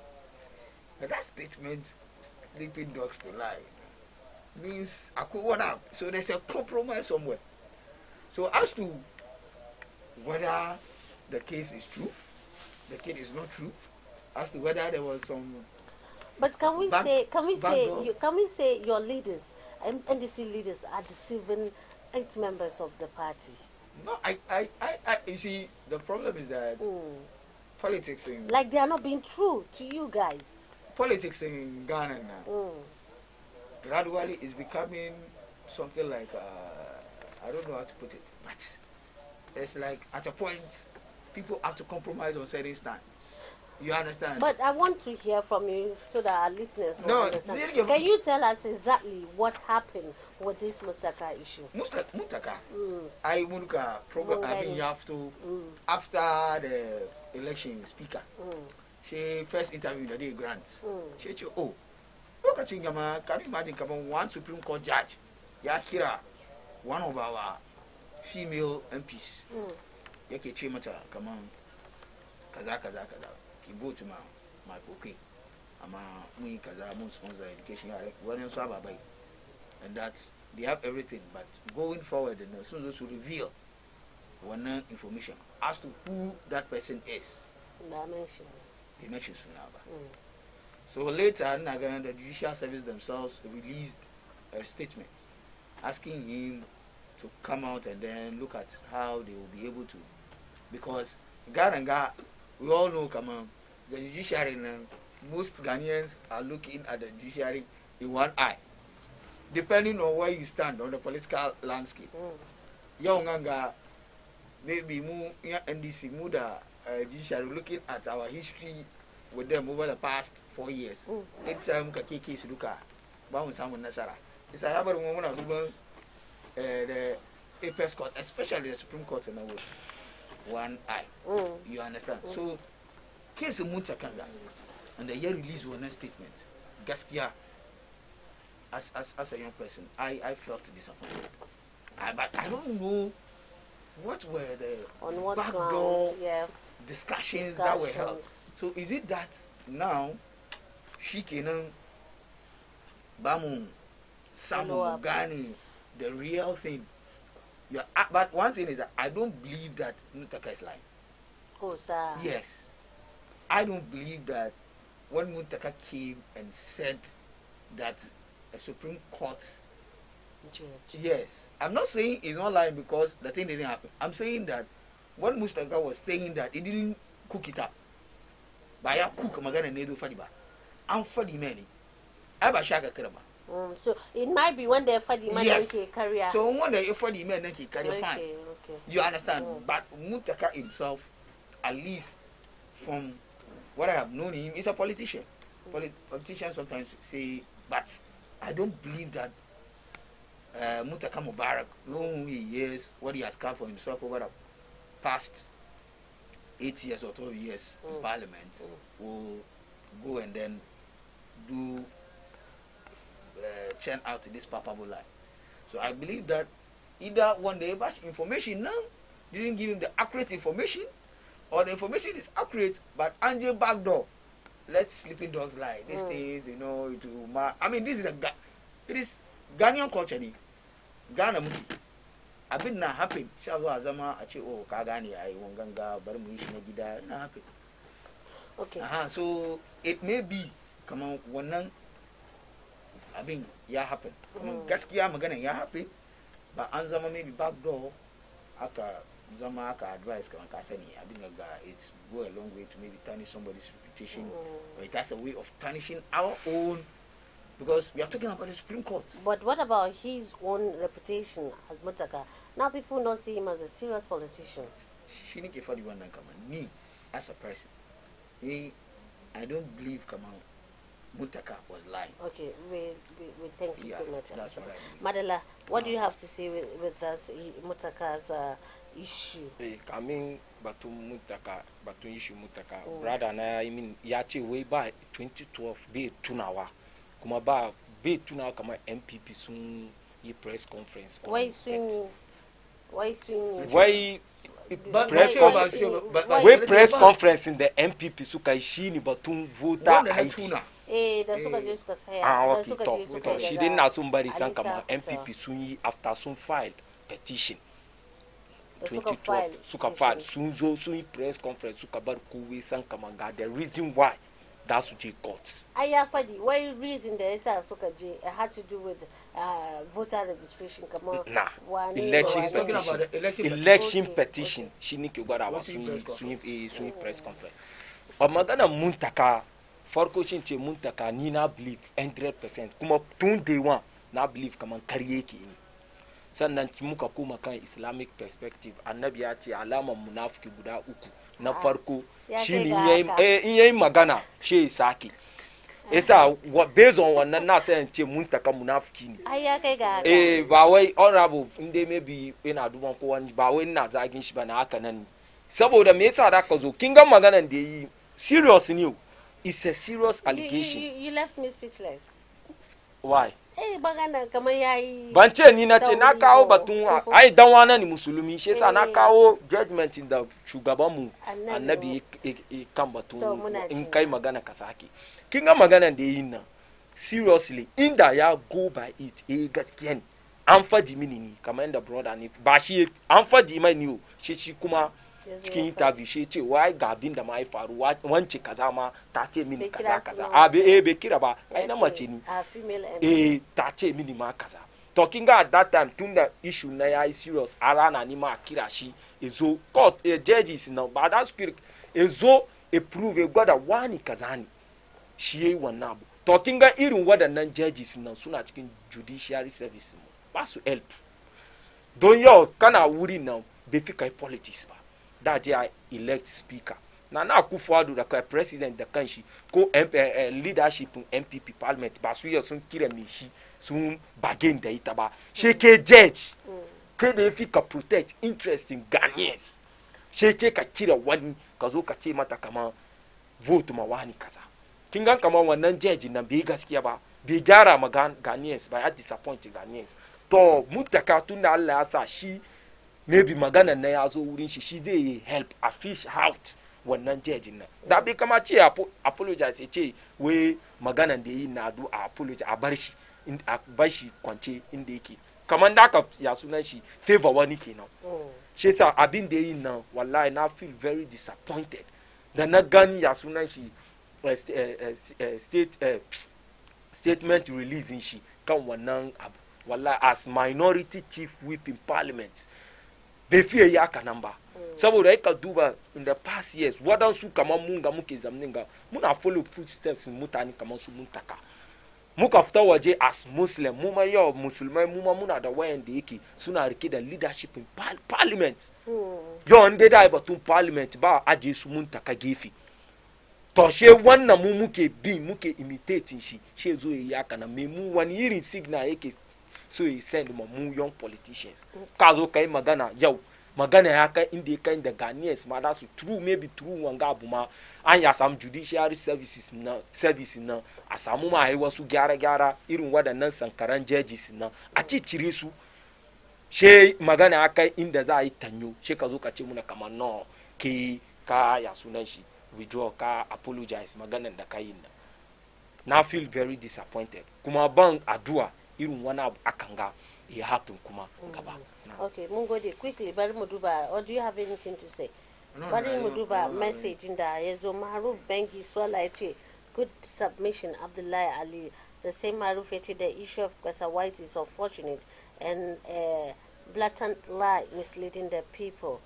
But that statement, sleeping dogs to lie, means I could one up. So there's a compromise somewhere. So as to whether the case is true, the case is not true, as to whether there was some. But can we say your leaders, NDC leaders, are deceiving 8 members of the party? No, you see, the problem is that politics in like they are not being true to you guys. Politics in Ghana now gradually is becoming something like I don't know how to put it, but it's like at a point people have to compromise on certain stands. You understand? But I want to hear from you so that our listeners will understand. Can you tell us exactly what happened with this Muntaka issue? Muntaka? I Muntaka probably after the election speaker. She first interviewed the day Grant. She said, oh, look at you, can you imagine one Supreme Court judge, Yakira, one of our female MPs. Yake Chimata, come on, kaza. Kibo to my okay. Ama we kaza sponsor education and that they have everything, but going forward and as soon as you reveal one information as to who that person is. They mentioned Sunaba. So later the Judicial Service themselves released a statement asking him to come out and then look at how they will be able to, because Ghana, we all know, come on, the judiciary, most Ghanaians are looking at the judiciary in one eye, depending on where you stand on the political landscape. Younganga, maybe mu NDC, mu the judiciary, looking at our history with them over the past 4 years. It's Kakiki Suduka, Baum Samun Nasara. It's a have a woman of the Apex Court, especially the Supreme Court, and with one eye. You understand? So, case of Mutakanga, and the year release one statement. Gaskia, as a young person, I felt disappointed. But I don't know what were the on what backdoor ground, discussions that were held. So is it that now she can Bamu Samu Gani the real thing? Yeah, but one thing is that I don't believe that Muntaka is lying. Oh, sir. Yes, I don't believe that when Muntaka came and said that a Supreme Court Judge. Yes, I'm not saying he's not lying because the thing didn't happen. I'm saying that when Mustafa was saying that he didn't cook it up, but I cook magana nedo fadiba. I'm for the many. I ba shaka kirama. So it might be when they're for the man Yes. career. So when they for the men he carry okay, fine. okay. You understand? But Mustafa himself, at least from what I have known him, is a politician. Politicians sometimes say, but I don't believe that. Muntaka Mubarak, knowing who he is, what he has carved for himself over the past 8 years or 12 years in Parliament, will go and then do churn out this palpable lie. So I believe that either one day batch information now didn't give him the accurate information, or the information is accurate but Angel backdoor. Let sleeping dogs lie. These things, you know, it will. I mean, this is it is Ghanaian culture. Ghana mutu abin na happen sha zuwa zama a ce oh ka gane ai wanganga bari mu yi shi na gida na happen. Okay. So it may be kaman wannan abin ya happen kaman gaskiya maganan ya happen ba an zama maybe backdoor aka zama aka advice kaman ka sani abin ga it go a long way to maybe tarnish somebody's reputation, or it has a way of tarnishing our own. Because we are talking about the Supreme Court. But what about his own reputation as Muntaka? Now people not see him as a serious politician. She need for the one that come on. Me, as a person, I don't believe Muntaka was lying. Okay, we thank you so much. That's what I believe. Madala, what do you have to say with us, Muntaka's issue? Coming Batu Muntaka, Batu issue Muntaka, brother, I mean, Yachi way by 2012, be 2 hours. Kuma ba be tuna kama MPP sun yi press conference. Why swing? Why press conference in the MPP suka shi ni batun voter ID. Da suka je suka saya. Okay, to shi din na sun bari san kama MPP sun yi after sun file petition. 2012 suka file sun zo sun yi press conference suka bar kowe san kama ga the reason why. That's what he got. Ayafadi, why reason the Esa Sokaji had to do with voter registration? Come on. Nah. Election petition. She need to go out swing press conference. But Magana Muntaka, for coaching to Muntaka, Nina believe 100%. Kuma tun day one, na believe come on karieki. Sannan kimuka kuma kan Islamic perspective. Annabi ya ce alama munafiki guda uku. Na farko shine in yayi magana she saki esa based on wannan na sai ce Muntaka munafiki ne ai ya kai ga ba wai honorable inde maybe ina duban ko wani ba wai ina zagin shi bana haka nan saboda me yasa da ka zo kin ga maganan da yi serious ne it's a serious allegation. You left me speechless. Why? Bagana kamar yayi ban ce ni na ce na kawo batun ai dan wana ni musulmi shi yasa na kawo judgment in da shugaban mu annabi kan batun in kai magana ka sake kin ga maganan da yin nan seriously inda ya go by it gaskiya ne an fadi mini ni kamar inda brother ne ba shi an fadi mai ni shi kuma cikin interview shi ce wai ga abin da mai faru wance kaza ma ta ce mini kaza be kira ba ai na mace ni ta ce mini ma kaza talking at that time tunda issue na ya serious ara na ni ma kira shi ezo court judges na ba that spirit ezo prove gwada wani kazani shi yayi wannan abu talking ga irin wadannan judges nan suna cikin judiciary service mu ba su help don yau kana wuri nan bai fi kai politics ba da je elect speaker na Akufo-Addo da kai president da kanshi ko leadership MPP parliament ba su yi sun kira me shi sun bargain da ita ba she ke judge ke da yafi ka protect interest in Ghanaians she ke ka kira wani ka zo ka ce mata kama vote ma wani kaza kin gan kama wannan judge nan bai gaskiya ba bai gyara ma Ghanaians ba ya disappoint Ghanaians to mutaka tun da Allah ya sa shi maybe magana na ya zo wurin shi zai help a fish out wannan jejin nan da bai kama ce apologize ya ce wai maganan da yi na adu a apologize a bar shi kwance inda yake kamar da aka ya sunan shi favor wani kenan shi yasa abin da yi nan wallahi na feel very disappointed da na gani ya sunan shi statement releasing shi kan wannan abu wallahi as minority chief whip in parliament bai fiye yi aka nan ba saboda ya ka duba in the past years waɗansu kamar mun ga muke zamanin ga muna follow footsteps mutane kamar su Muntaka muka fita waje as muslim mu ma yau musulmai mu ma muna da wayan da yake suna rike da leadership in parliament yau inda da batun parliament ba aje su Muntaka gefe to she wannan mu muke imitating shi zo yayi haka na me mu wani irin signal yake so ya send mu young politicians ka zo kai magana yau magana ya kai inda ya kai da Ghanaians ma da su true maybe true wanga abu ma an ya samu judiciary service na a samu ma yi wasu gyara irin waɗannan sankaran judges na a cire su she magana ya kai inda za a yi tanyo she ka zo ka ce muna kamar no ke ka ya sunan shi withdraw ka apologize maganan da ka yi na feel very disappointed kuma ban addu'a irin wani abu akan ga ya happen kuma gaba. Okay, Mungode, quickly, Bari Muduba, or do you have anything to say? Bari Muduba message in the Yezo Maruf Bengi Swalaichi, good submission, Abdullahi Ali. The same Maruf the issue of Kwesa White is unfortunate and blatant lie misleading the people.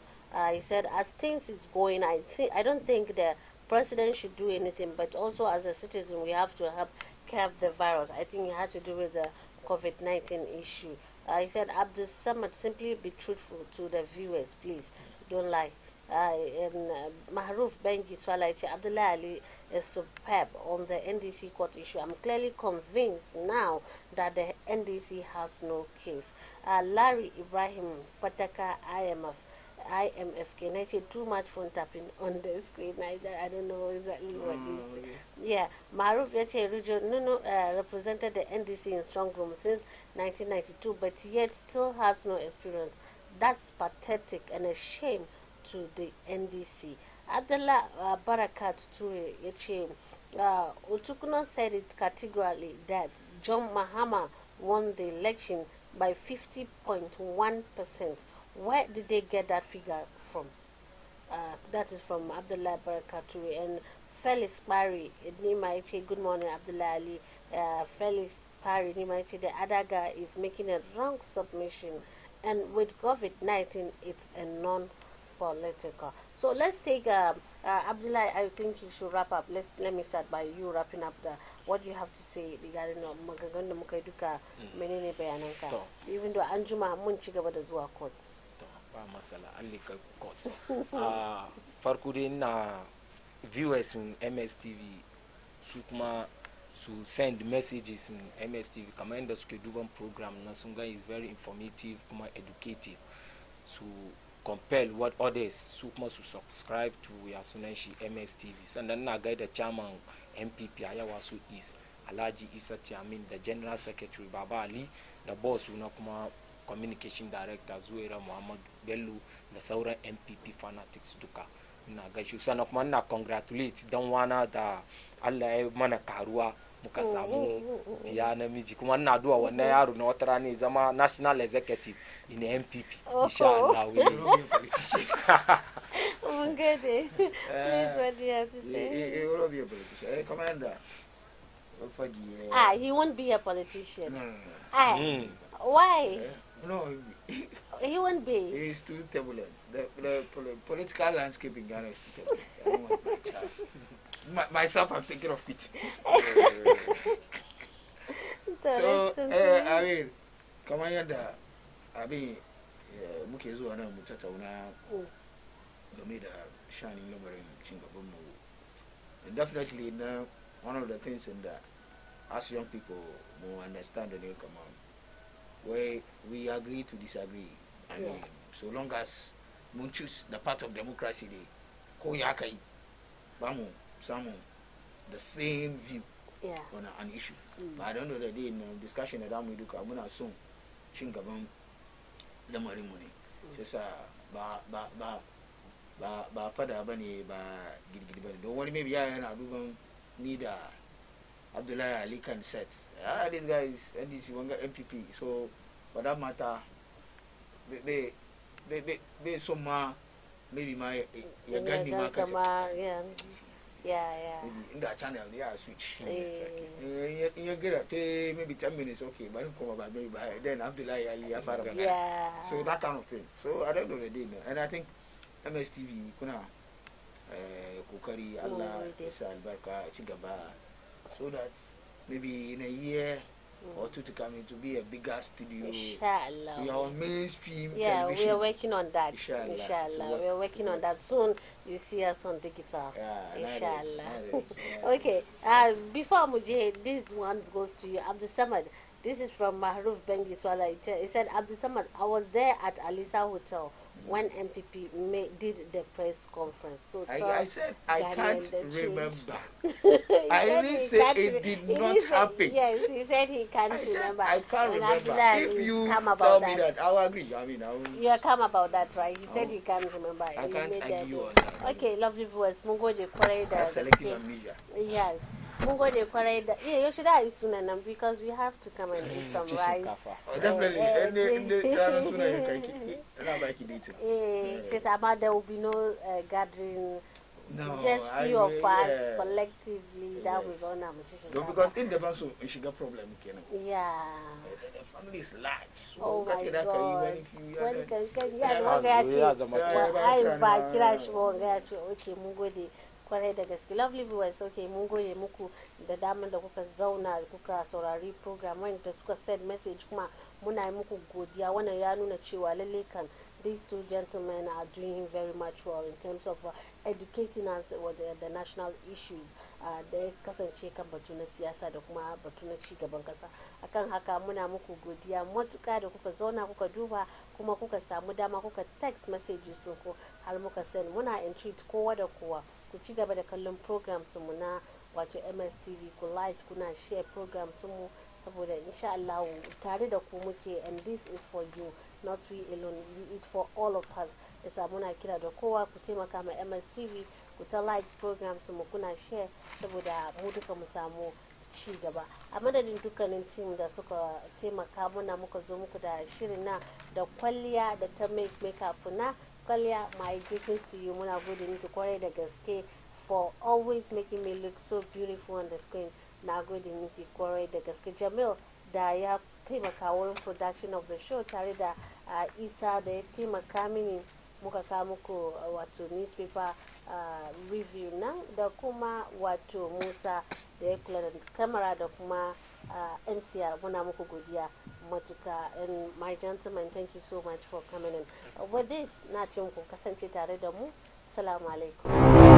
He said, as things is going, I don't think the president should do anything, but also as a citizen, we have to help curb the virus. I think it had to do with the COVID-19 issue. He said, Abdul Samad, simply be truthful to the viewers, please. Don't lie. Mahruf Benji Swalaichi, Abdullah Ali is superb on the NDC court issue. I'm clearly convinced now that the NDC has no case. Larry Ibrahim Fataka IMF Kenechi, too much phone tapping on the screen. I don't know exactly what this is. Yeah, Maruf Yache represented the NDC in strong room since 1992, but yet still has no experience. That's pathetic and a shame to the NDC. Abdullah Barakat Ture Yache Utukuno said it categorically that John Mahama won the election by 50.1%. Where did they get that figure from? That is from Abdullah Barakaturi and Felix Parry. Good morning, Abdullah Ali. Felix Parry, the other guy is making a wrong submission, and with COVID-19, it's a non-political. So let's take Abdullah. I think you should wrap up. Let me start by you wrapping up what you have to say regarding Magaganda Mukaiduka Menene Bayananka. Even though Anjuma Munchigaba da zuwa courts. Ba masala an kai court. Farko dai na viewers in MSTV su kuma su send messages in MSTV kamar yadda suke duban program na sun ga is very informative kuma educative. So compel what others su kuma su subscribe to ya sunan shi MSTV. Sannan na gaida chairman MPP a yawa su is Alhaji Isa Tiamin da General Secretary Baba Ali da boss na kuma Communication Director Zuwaira Muhammad Bello da sauran MPP fanatics duka ina gaishe sannan kuma ina congratulate dan wana da Allah ya mana karuwa muka samu diya namiji kuma ina duwa wannan yaro na wata rana zama national executive in MPP insha Allah Mungode, please what do you have to say? He will be a politician. Commander. He won't be a politician. Why? No, He won't be. it's too turbulent. The political landscape in Ghana is too turbulent. I don't want my child. Myself, I'm thinking of it. So, I mean, come on, I mean, Mukezu and Mutata, the made a shining lumber in Chingabumu. And definitely, now, one of the things in that, as young people more understand the new command, where we agree to disagree. I mean, so long as we choose the path of democracy, Koyakai, Bamu, Samu, the same view on an issue. But I don't know that in discussion that we do, I'm going to assume Chingabam, the money. Just ba fada bane ba girgiri bane don wani maybe yana duban ni da Abdullahi Ali Khan said this guy is NDC wanga MPP, so for that matter they so ma maybe my ya gani ma kama maybe in that channel they are switch you get maybe 10 minutes okay but come about maybe then Abdullahi Ali afara so that kind of thing. So I don't know the day, and I think MSTV kuna kokari Allah isa albarka ci gaba, so that maybe in a year or two to come to be a bigger studio. Inshallah. We are on mainstream television. We are working on that. Inshallah. So we are working on that. Soon you see us on digital. Inshallah. Okay. Before Mujay, this one goes to you, Abdul Samad. This is from Mahruf Bengi Swala. He said, Abdul Samad, I was there at Alisa Hotel when MPP did the press conference. So I said I can't remember. I didn't say it did not happen. Yes, he said he can't remember. I can't remember. If you tell me that, I will agree. I mean, you are calm about that, right? He said he can't remember. I can't argue on that. Okay, lovely viewers. Mungo de Koreda. Selective amnesia. Yes. Mungo de Koreda. Yeah, you should have sooner because we have to come and eat some rice. Definitely. She's about there will be no gathering. No, just few of us collectively. That was on our musician. No, because in the Banso, she got problem. Yeah. The family is large. So oh my God. When can kwarai da gaske. Lovely viewers, okay, mun gode muku da daman da kuka zauna kuka saurari program wanda suka send message kuma muna yi muku godiya. Wannan ya nuna cewa lalle kan these two gentlemen are doing very much well in terms of educating us with the national issues da ya kasance kan batu na siyasa da kuma batu na cigaban kasa. Akan haka muna muku godiya matuka da kuka zauna kuka duba kuma kuka samu dama kuka text messages ko har muka send. Muna entreat kowa da kowa ku ci gaba da kallon programs mu na wato MSTV, ku like kuna share programs mu saboda insha Allah tare da ku muke, and this is for you, not we alone, it's for all of us. Isa muna kira da kowa ku taimaka ma MSTV, ku ta like programs mu kuna share saboda mu duka mu samu ci gaba. A madadin dukkanin team da suka taimaka muna muka zo muku da shirin na da kwalliya da ta makeup na kwalliya. My greetings to you. Muna gode miki kwarai da gaske for always making me look so beautiful on the screen. Na gode miki kwarai da gaske. Jamil da ya taimaka wurin production of the show tare da Isa da ya taimaka mini muka kawo muku wato newspaper review nan da kuma wato Musa da ya kula da kamera da kuma MCR. Muna muku godiya matuka. And my gentlemen, thank you so much for coming in. With this, na ce muku kasance tare da mu. Assalamu alaikum.